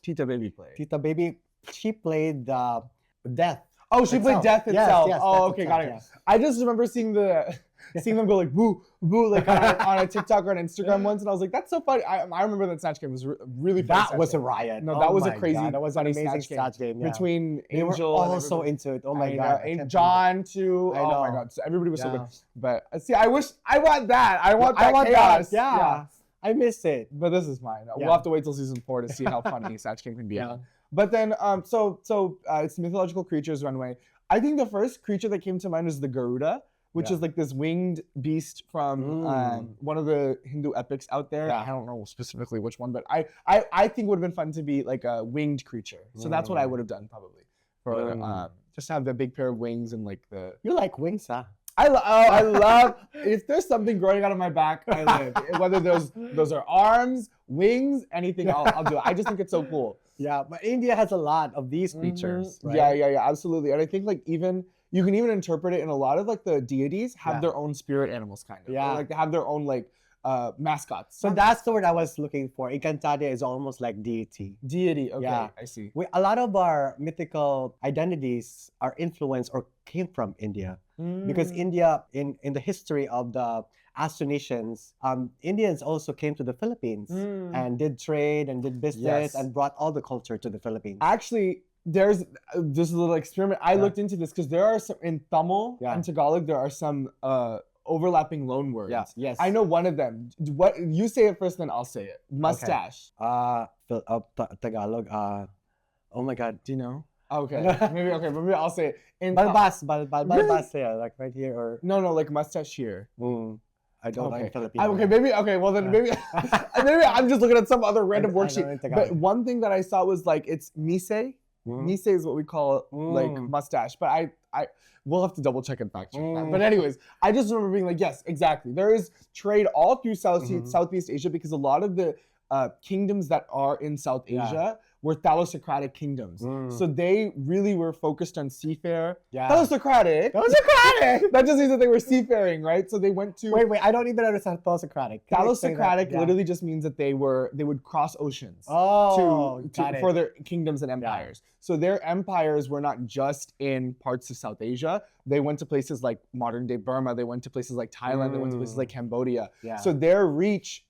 Tita Baby play? Tita Baby, she played Death. Oh, she played Death itself. Yes, oh, okay, got it. Yeah. I just remember seeing them go like boo, boo, like on a TikTok or an Instagram once, and I was like, that's so funny. I remember that Snatch Game was really funny. That was a riot. No, that was a crazy, that was an amazing Snatch game. Between they Angel were all so into it. Oh my god, and John too. I know. Oh my god, so everybody was so good. But see, I want that. I want chaos. That. Yeah, I miss it. But this is mine. We'll have to wait till season 4 to see how funny Snatch Game can be. Yeah. But then, so it's mythological creatures runway. I think the first creature that came to mind was the Garuda, which is like this winged beast from one of the Hindu epics out there. I don't know specifically which one, but I think it would have been fun to be like a winged creature. So that's what I would have done probably. For just have the big pair of wings and like the. You like wings, huh? I love if there's something growing out of my back, I live. Whether those are arms, wings, anything, I'll do it. I just think it's so cool. Yeah, but India has a lot of these creatures. Right? Yeah, absolutely. And I think like you can even interpret it in a lot of like the deities have their own spirit animals kind of. Yeah. Or, like they have their own like mascots. So that's the word I was looking for. Encantada is almost like deity. Deity, okay, yeah. I see. A lot of our mythical identities are influenced or came from India. Because India, in the history of the Austronesians, Indians also came to the Philippines and did trade and did business and brought all the culture to the Philippines. Actually, there's just a little experiment. I looked into this because there are some, in Tamil and Tagalog, there are some overlapping loan words. Yeah. Yes. I know one of them. What you say it first, then I'll say it. Mustache. Tagalog. Oh my God. Do you know? Okay. Maybe I'll say it. In balbas, yeah, like right here or no, like mustache here. I don't know in Filipino. Well then maybe I'm just looking at some other random worksheet. But one thing that I saw was like it's mise. Mise is what we call like mustache. But I we'll have to double check and fact check that. But anyways, I just remember being like, yes, exactly. There is trade all through Southeast Asia because a lot of the kingdoms that are in South Asia were thalassocratic kingdoms. So they really were focused on seafare. Yeah. Thalassocratic. That just means that they were seafaring, right? So they went to... Wait, I don't even understand thalassocratic. Thalassocratic literally just means that they would cross oceans for their kingdoms and empires. Yeah. So their empires were not just in parts of South Asia. They went to places like modern day Burma. They went to places like Thailand. They went to places like Cambodia. Yeah. So their reach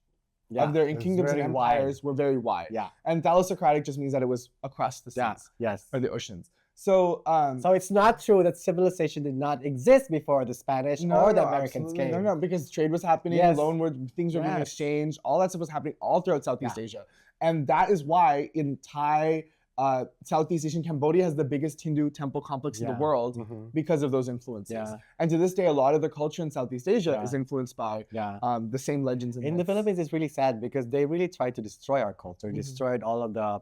of their kingdoms and empires were very wide. Yeah. And thalassocratic just means that it was across the seas or the oceans. So it's not true that civilization did not exist before the Spanish or the Americans came. No, because trade was happening, things were being exchanged, all that stuff was happening all throughout Southeast Asia. And that is why in Thai, Southeast Asian, Cambodia has the biggest Hindu temple complex in the world because of those influences. Yeah. And to this day, a lot of the culture in Southeast Asia is influenced by the same legends. In the Philippines, it's really sad because they really tried to destroy our culture, destroyed all of the,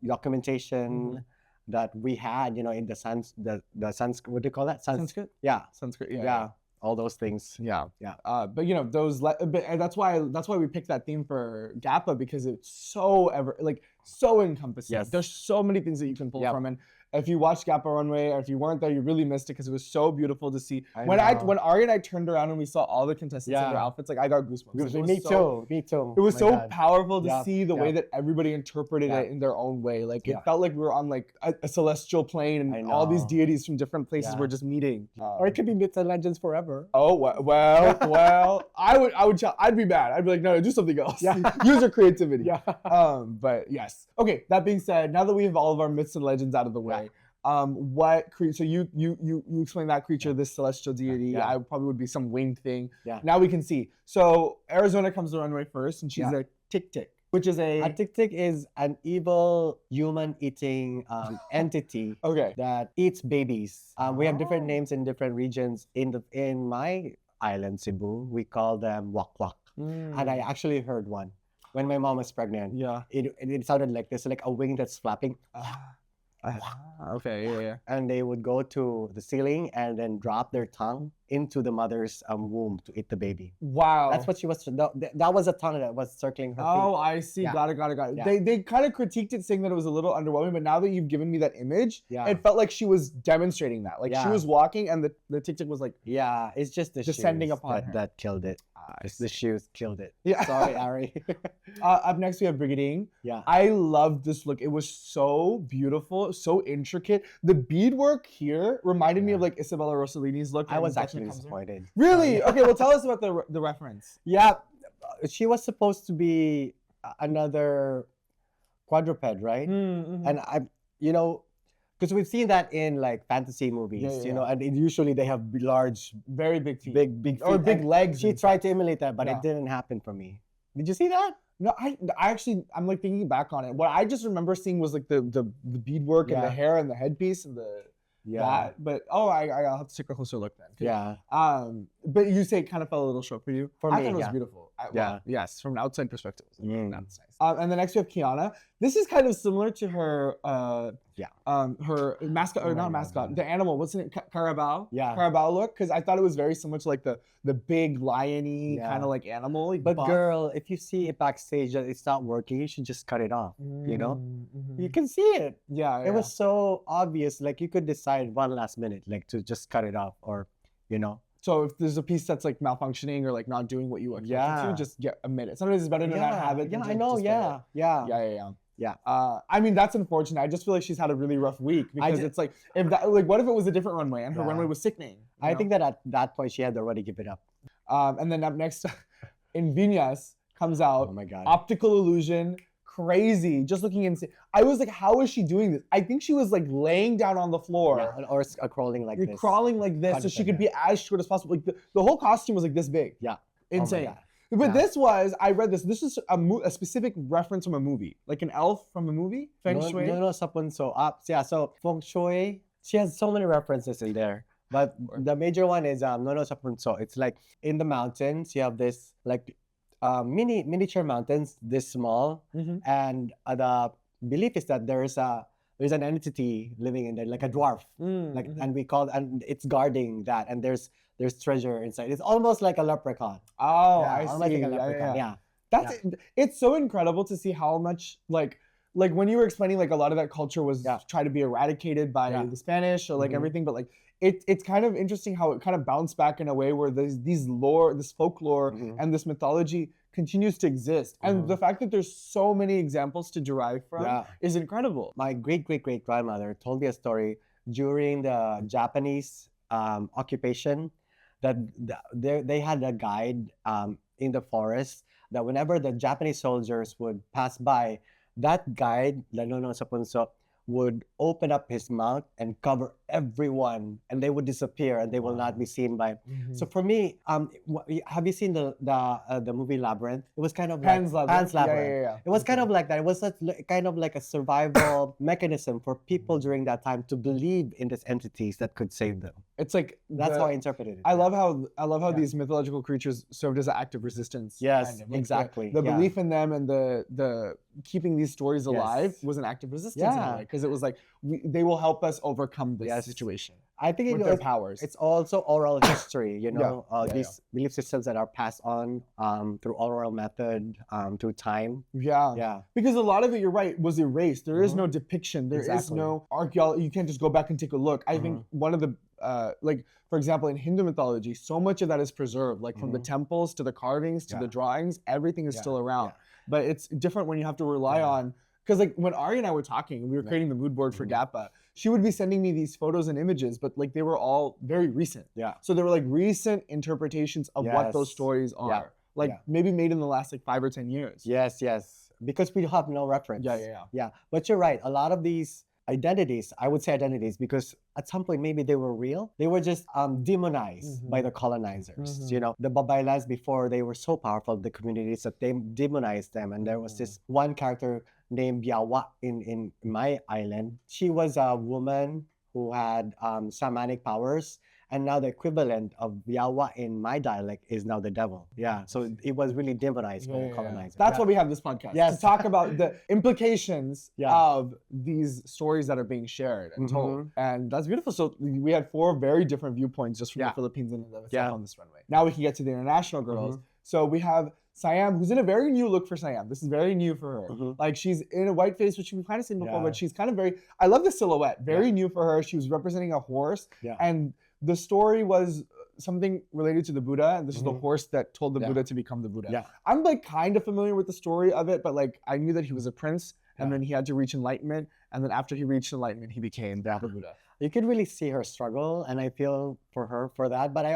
documentation that we had, in the Sanskrit, what do you call that? Sanskrit? Yeah. Sanskrit, yeah. All those things. Yeah. But and that's why we picked that theme for GAPA, because it's so encompassing. Yes. There's so many things that you can pull from. And if you watched GAPA Runway, or if you weren't there, you really missed it, because it was so beautiful to see. When Ari and I turned around and we saw all the contestants in their outfits, I got goosebumps. Me too. It was so powerful to see the way that everybody interpreted it in their own way. It felt like we were on a celestial plane, and all these deities from different places were just meeting. Or it could be myths and legends forever. Oh well, I'd be mad. I'd be like, no, do something else. Use your creativity. But yes. Okay. That being said, now that we have all of our myths and legends out of the way. What creature? So you explained that creature, this celestial deity. I probably would be some winged thing. Now we can see. So Arizona comes to Runway first, and she's a tik-tik, which is a tik-tik is an evil human-eating entity that eats babies. We have different names in different regions. In my island, Cebu, we call them wak-wak. And I actually heard one when my mom was pregnant. Yeah, it sounded like this, like a wing that's flapping. And they would go to the ceiling and then drop their tongue into the mother's womb to eat the baby. Wow. That's what she was. That was a tongue that was circling her feet. Oh, I see. Got it. Yeah. They kind of critiqued it, saying that it was a little underwhelming, but now that you've given me that image, it felt like she was demonstrating that. She was walking and the tik-tik was it's just the descending shoes upon her. That killed it. It's the shoes killed it. Yeah. Sorry, Ari. Up next we have Brigadine. Yeah. I loved this look. It was so beautiful, so intricate. The beadwork here reminded me of Isabella Rossellini's look. I was actually disappointed. Really? Okay, well tell us about the reference. Yeah. She was supposed to be another quadruped, right? And because we've seen that in fantasy movies, and usually they have large, very big feet, big feet, or big legs. She tried to emulate that, but it didn't happen for me. Did you see that? No, I'm thinking back on it. What I just remember seeing was the beadwork and the hair and the headpiece and but I'll have to take a closer look then. Yeah. But you say it kind of fell a little short for you. For me, I thought it was beautiful. Yes, from an outside perspective, that's nice. And the next we have Kiana. This is kind of similar to her her mascot, or not mascot, the animal. What's it? Carabao. Yeah. Carabao look, because I thought it was very similar to the big lion-y kind of animal. But girl, if you see it backstage that it's not working, you should just cut it off. You can see it. Yeah. It was so obvious. You could decide one last minute, to just cut it off, or So if there's a piece that's malfunctioning or not doing what you expect it to, just get a minute. Sometimes it's better to not have it. Yeah, I know. Yeah. I mean, that's unfortunate. I just feel like she's had a really rough week, because it's what if it was a different runway and her runway was sickening? I think that at that point she had already given up. And then up next, in Vinyas comes out. Oh my God. Optical illusion. Crazy, just looking insane. I was like, how is she doing this? I think she was laying down on the floor, or crawling like this. Crawling like this, so she could be as short as possible. The whole costume was this big. Yeah, insane. But this was, I read this. This is a specific reference from a movie, an elf from a movie. Feng Shui. No, so Feng Shui. She has so many references in there. But the major one is Nono Sapunso. It's in the mountains. You have this miniature mountains, this small, and the belief is that there's an entity living in there, like a dwarf, and we call, and it's guarding that, and there's treasure inside. It's almost like a leprechaun. Oh, I see. Like a leprechaun. Yeah. It's so incredible to see how much like when you were explaining, like a lot of that culture was tried to be eradicated by the Spanish or like everything, but like it's kind of interesting how it kind of bounced back in a way where this folklore and this mythology continues to exist. And the fact that there's so many examples to derive from is incredible. My great-great-great-grandmother told me a story during the Japanese occupation that they had a guide in the forest that whenever the Japanese soldiers would pass by, that guide, lalo na sa punso, would open up his mouth and cover everyone, and they would disappear, and they will not be seen by. So for me, have you seen the movie Labyrinth? It was kind of Pan's Labyrinth. Yeah. It was kind of like that. It was kind of like a survival mechanism for people during that time to believe in these entities that could save them. It's like that's how I interpreted it. I love how these mythological creatures served as an act of resistance. Yes, kind of. Like exactly. The belief in them and the keeping these stories alive was an act of resistance in a way, because it was like they will help us overcome this situation. I think with their powers. It's also oral history, these belief systems that are passed on through oral method, through time. Yeah. Because a lot of it, you're right, was erased. There is no depiction. There is no archaeology. You can't just go back and take a look. I think one of the like, for example, in Hindu mythology, so much of that is preserved, like from the temples to the carvings to the drawings, everything is still around. But it's different when you have to rely on, because like when Ari and I were talking, we were creating the mood board for GAPA, she would be sending me these photos and images, but like they were all very recent. So they were like recent interpretations of what those stories are. Like maybe made in the last like 5 or 10 years. Yes. Because we have no reference. Yeah. But you're right. A lot of these identities, I would say identities, because at some point maybe they were real. They were just demonized by the colonizers. You know, the Babaylas before, they were so powerful, the communities, that they demonized them. And there was this one character named Yawa in my island. She was a woman who had shamanic powers. And now the equivalent of Yawa in my dialect is now the devil. Yeah, so it was really demonized by the colonizers. That's why we have this podcast, to talk about the implications of these stories that are being shared and told. And that's beautiful. So we had 4 very different viewpoints just from the Philippines and on this runway. Now we can get to the international girls. So we have Siam, who's in a very new look for Siam. This is very new for her. Like she's in a white face, which we've kind of seen before, but she's kind of I love the silhouette. Very new for her. She was representing a horse. And the story was something related to the Buddha, and this is the horse that told the Buddha to become the Buddha. I'm like kind of familiar with the story of it, but like I knew that he was a prince, and then he had to reach enlightenment, and then after he reached enlightenment, he became the Buddha. You could really see her struggle, and I feel for her for that. But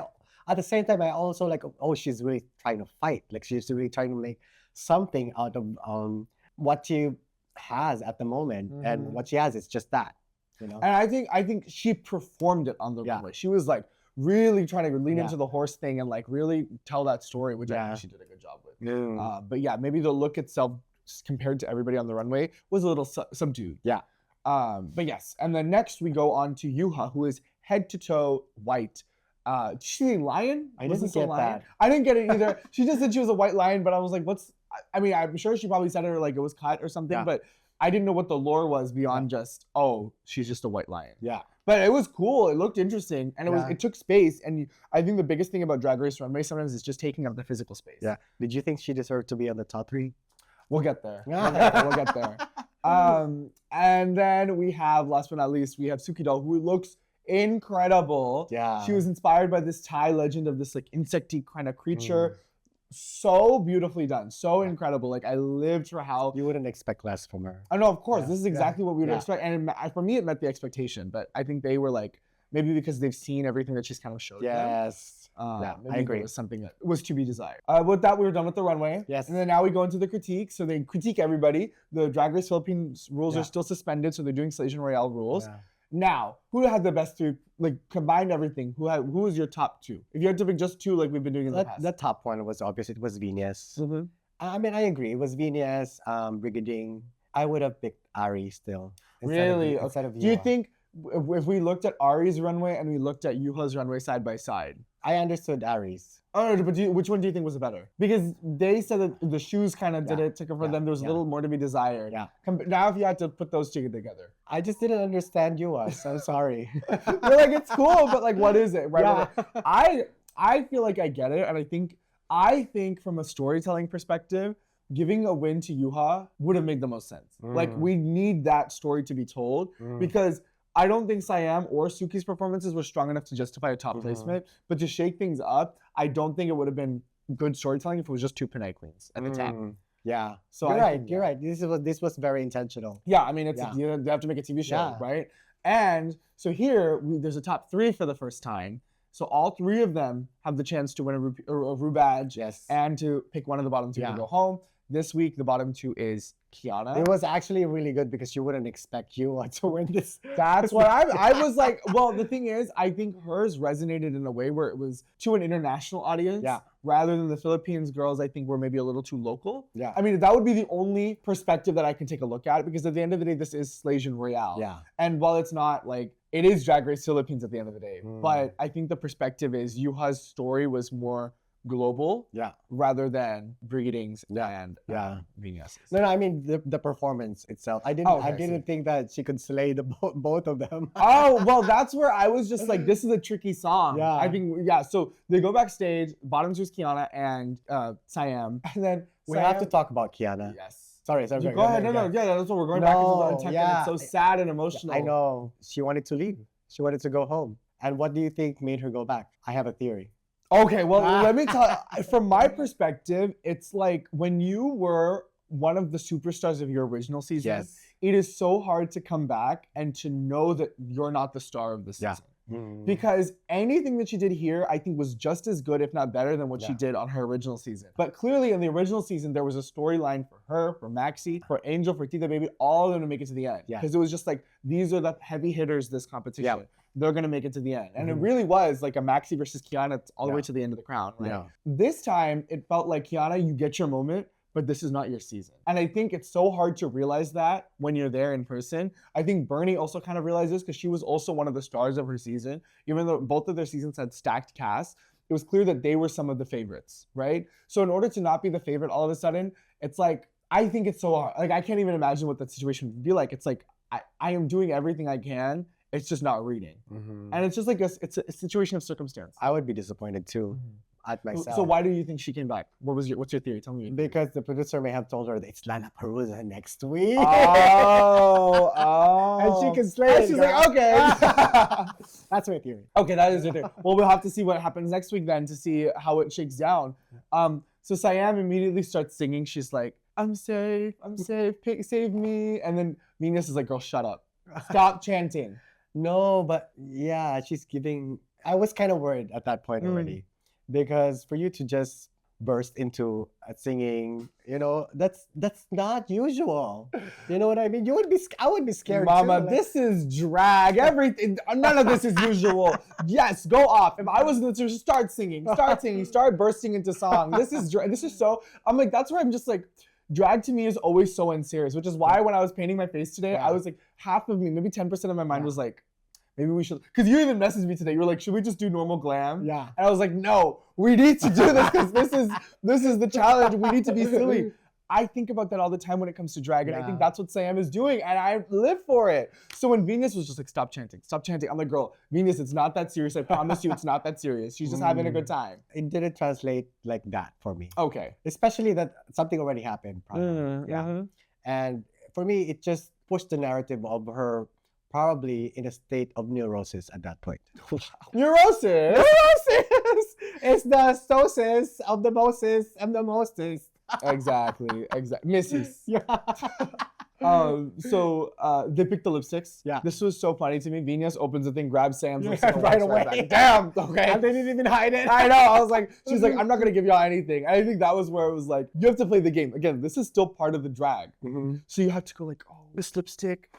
at the same time, I also like, she's really trying to fight. Like she's really trying to make something out of what she has at the moment, and what she has is just that. You know? And I think she performed it on the runway. She was like really trying to lean into the horse thing and like really tell that story, which I think she did a good job with. But yeah, maybe the look itself compared to everybody on the runway was a little subdued. But yes, and then next we go on to Yuha, who is head to toe white. Did she say lion? I didn't get that. I didn't get it either. She just said she was a white lion, but I was like, I mean, I'm sure she probably said it like it was cut or something, but I didn't know what the lore was beyond just, she's just a white lion. But it was cool. It looked interesting, and it took space. And I think the biggest thing about Drag Race Runway sometimes is just taking up the physical space. Did you think she deserved to be on the top 3? We'll get there. We'll get there. And then we have, last but not least, we have Suki Doll, who looks incredible. She was inspired by this Thai legend of this like insecty kind of creature. So beautifully done, so incredible. Like I lived for how you wouldn't expect less from her. I know, of course, this is exactly what we would expect, and for me, it met the expectation. But I think they were like, maybe because they've seen everything that she's kind of showed them. I It agree. was something that was to be desired. With that, we were done with the runway. And then now we go into the critique. So they critique everybody. The Drag Race Philippines rules are still suspended, so they're doing Slaysian Royale rules. Now, who had the best 3, like combined everything? Who was your top 2? If you had to pick just 2 like we've been doing in the past. The top one was obvious. It was Venus. I mean, I agree. It was Venus, Brigading. I would have picked Ari still. Instead of Yuha. Do you think if we looked at Ari's runway and we looked at Yuha's runway side by side? I understood Ari's. Oh, no, but which one do you think was better? Because they said that the shoes kind of did it, took it for them. There was a little more to be desired. Now, if you had to put those 2 together. I just didn't understand Yuha. I'm sorry. You're like, it's cool, but like, what is it? Right? I feel like I get it, and I think from a storytelling perspective, giving a win to Yuha would have made the most sense. Like, we need that story to be told because I don't think Siam or Suki's performances were strong enough to justify a top placement. But to shake things up, I don't think it would have been good storytelling if it was just two Pinay queens at the time. Yeah. So You're right. This was very intentional. Yeah, I mean, you have to make a TV show, right? And so here, there's a top 3 for the first time. So all 3 of them have the chance to win a Rue badge and to pick one of the bottom 2 to go home. This week, the bottom 2 is Kiana. It was actually really good because you wouldn't expect you to win this. That's what I was like. Well, the thing is, I think hers resonated in a way where it was to an international audience. Yeah. Rather than the Philippines girls, I think were maybe a little too local. Yeah. I mean, that would be the only perspective that I can take a look at because at the end of the day, this is Slaysian Royale. Yeah. And while it's not like, it is Drag Race Philippines at the end of the day. But I think the perspective is Yuha's story was more global rather than Brigading's and Venus's. No, I mean the performance itself. I didn't think that she could slay the both of them. Oh, well, that's where I was just like, this is a tricky song. Yeah. I think, so they go backstage, bottom 2 is Kiana and Siam. And then we have to talk about Kiana. Yes. Sorry. Go ahead. No, that's what we're going back into the and it's so sad and emotional. I know. She wanted to leave. She wanted to go home. And what do you think made her go back? I have a theory. Okay, well, let me tell you, from my perspective, it's like when you were one of the superstars of your original season, it is so hard to come back and to know that you're not the star of the season. Because anything that she did here, I think was just as good, if not better, than what she did on her original season. But clearly in the original season, there was a storyline for her, for Maxi, for Angel, for Tita Baby, all of them to make it to the end. Because it was just like, these are the heavy hitters this competition. Yeah. They're going to make it to the end. And it really was like a Maxi versus Kiana all the way to the end of the crown. Right? Yeah. This time, it felt like, Kiana, you get your moment, but this is not your season. And I think it's so hard to realize that when you're there in person. I think Bernie also kind of realized this because she was also one of the stars of her season. Even though both of their seasons had stacked casts, it was clear that they were some of the favorites, right? So in order to not be the favorite all of a sudden, it's like, I think it's so hard. Like, I can't even imagine what that situation would be like. It's like, I am doing everything I can. It's just not reading. And it's just like, it's a situation of circumstance. I would be disappointed too. At myself. So why do you think she came back? What's your theory? Tell me. Because the producer may have told her that it's Lollapalooza next week. Oh. And she can slay it. She's like, okay. That's my theory. Okay, that is your theory. Well, we'll have to see what happens next week then to see how it shakes down. So Siam immediately starts singing. She's like, I'm safe, save me. And then Venus is like, girl, shut up. Stop chanting. No, but yeah, she's giving... I was kind of worried at that point already. Because for you to just burst into singing, that's not usual. You know what I mean? I would be scared Mama, too. This is drag. Everything, none of this is usual. Yes, go off. If I was in the start singing, start bursting into song. This is so. I'm like, that's where I'm just like. Drag to me is always so unserious, which is why when I was painting my face today, I was like, half of me, maybe 10% of my mind was like, maybe we should, because you even messaged me today. You were like, should we just do normal glam? Yeah. And I was like, no, we need to do this because this is the challenge. We need to be silly. I think about that all the time when it comes to drag, and I think that's what Siam is doing, and I live for it. So when Venus was just like, stop chanting, I'm like, girl, Venus, it's not that serious. I promise you it's not that serious. She's just having a good time. It didn't translate like that for me. Okay. Especially that something already happened, probably. And for me, it just pushed the narrative of her probably in a state of neurosis at that point. Neurosis? Neurosis! It's the sosis of the Moses and the Moses. Exactly. Misses. Yeah. So they picked the lipsticks. Yeah. This was so funny to me. Venus opens the thing, grabs Sam's lipstick right away. Damn. Okay. And they didn't even hide it. I know. I was like, she's like, I'm not gonna give y'all anything. And I think that was where it was like, you have to play the game. Again, this is still part of the drag. So you have to go like, oh, this lipstick.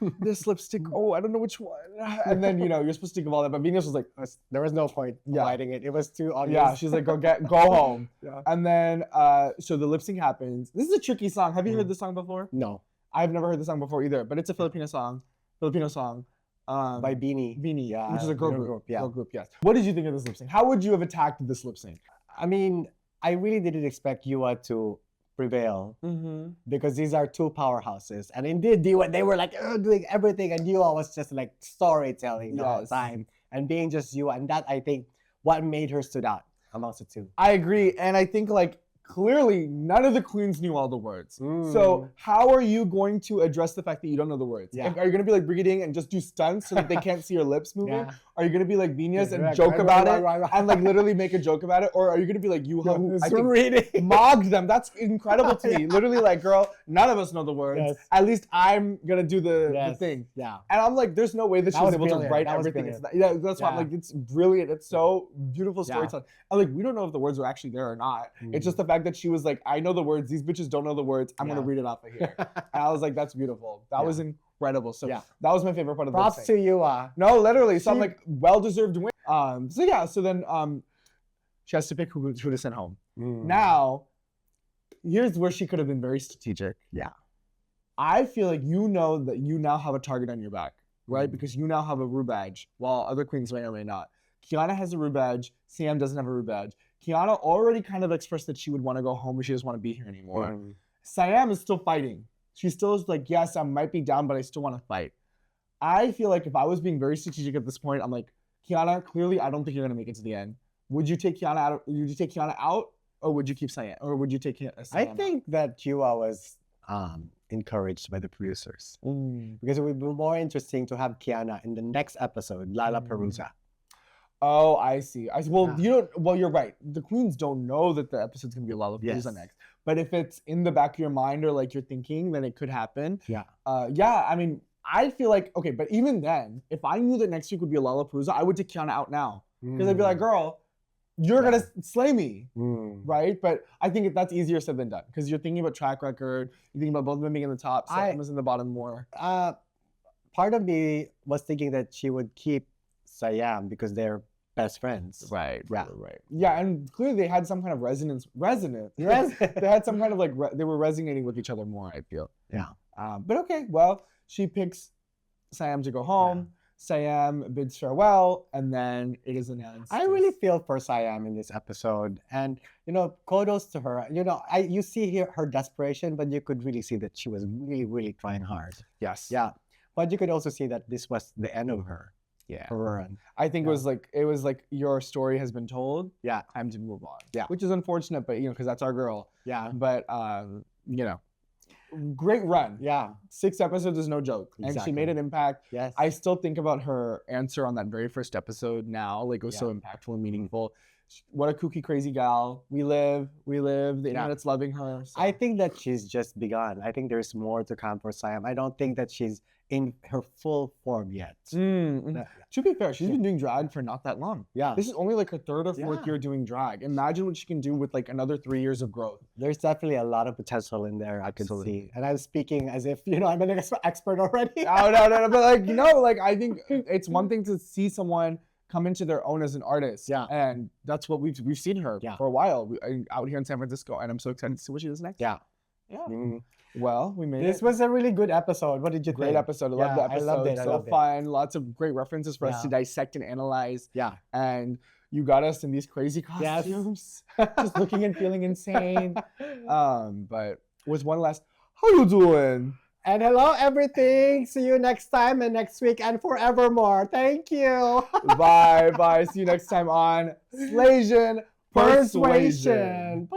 Oh, I don't know which one. And then you're supposed to think of all that. But Venus was like, there was no point hiding it. It was too obvious. Yeah. She's like, go home. Yeah. And then so the lip sync happens. This is a tricky song. Have you heard this song before? No. I've never heard the song before either, but it's a Filipino song. By Beanie. Beanie, yeah, which is a girl group. Girl group, yes. What did you think of this lip sync? How would you have attacked this lip sync? I mean, I really didn't expect Yua to prevail because these are two powerhouses. And indeed, they were like doing everything, and Yua was just like storytelling the whole time and being just Yua. And that, I think, what made her stood out amongst the two. I agree. And I think like clearly none of the queens knew all the words. So how are you going to address the fact that you don't know the words? Yeah. Are you going to be like Brigading and just do stunts so that they can't see your lips moving? Yeah. Are you going to be like Venus and joke about it and like literally make a joke about it? Or are you going to be like Yuha, who I think mogged them? That's incredible to me. Literally like, girl, none of us know the words. Yes. At least I'm going to do the thing. Yeah. And I'm like, there's no way that she was able to write everything. Yeah, that's why I'm like, it's brilliant. It's so beautiful storytelling. I'm like, we don't know if the words were actually there or not. It's just the fact that she was like, I know the words. These bitches don't know the words. I'm going to read it off of here. And I was like, that's beautiful. That was incredible. So that was my favorite part of the Props to you. No, literally. So I'm like, well-deserved win. So then she has to pick who to send home. Now, here's where she could have been very strategic. Yeah. I feel like you know that you now have a target on your back, right? Because you now have a Rue badge, while other queens may or may not. Kiana has a Rue badge. Sam doesn't have a Rue badge. Kiana already kind of expressed that she would want to go home, but she doesn't want to be here anymore. Siam is still fighting. She still is like, yes, I might be down, but I still want to fight. I feel like if I was being very strategic at this point, I'm like, Kiana, clearly I don't think you're gonna make it to the end. Would you take Kiana out? Would you take Kiana out, or would you keep Siam? Or would you take Siam I think that Yua was encouraged by the producers because it would be more interesting to have Kiana in the next episode, Lollapalooza. Oh, I see. Well, you're right. The queens don't know that the episode's gonna be a Lollapalooza next. But if it's in the back of your mind or like you're thinking, then it could happen. Yeah. I mean, I feel like, okay, but even then, if I knew that next week would be a Lollapalooza, I would take Kiana out now. Because I'd be like, girl, you're gonna slay me, right? But I think that's easier said than done. Because you're thinking about track record, you're thinking about both of them being in the top, Sam is in the bottom more. Part of me was thinking that she would keep Siam because they're best friends. Right. Yeah, and clearly they had some kind of resonance. They had some kind of like, they were resonating with each other more, I feel. Yeah. But okay, well, she picks Siam to go home. Yeah. Siam bids farewell, and then it is announced. I really feel for Siam in this episode. And, kudos to her. You see her desperation, but you could really see that she was really, really trying hard. Yes. Yeah. But you could also see that this was the end of her. Yeah. Her run. I think it was like your story has been told. Yeah. Time to move on. Yeah. Which is unfortunate, but because that's our girl. Yeah. But great run. Yeah. 6 episodes is no joke. Exactly. And she made an impact. Yes. I still think about her answer on that very first episode now. Like it was so impactful and meaningful. What a kooky, crazy gal. We live. The internet's loving her. So. I think that she's just begun. I think there's more to come for Siam. I don't think that she's in her full form yet. To be fair, she's been doing drag for not that long. Yeah. This is only like her 3rd or 4th year doing drag. Imagine what she can do with like another 3 years of growth. There's definitely a lot of potential in there. I could see. And I'm speaking as if, I'm an expert already. No. But I think it's one thing to see someone come into their own as an artist. Yeah. And that's what we've seen her for a while out here in San Francisco. And I'm so excited to see what she does next. Yeah. Well, we made it. This was a really good episode. What did you think? Great episode. I loved the episode. I loved it. So fun. Lots of great references for us to dissect and analyze. Yeah. And you got us in these crazy costumes. Just looking and feeling insane. But with one last, how you doing? And hello, everything. See you next time and next week and forevermore. Thank you. Bye. See you next time on Slaysian Persuasion.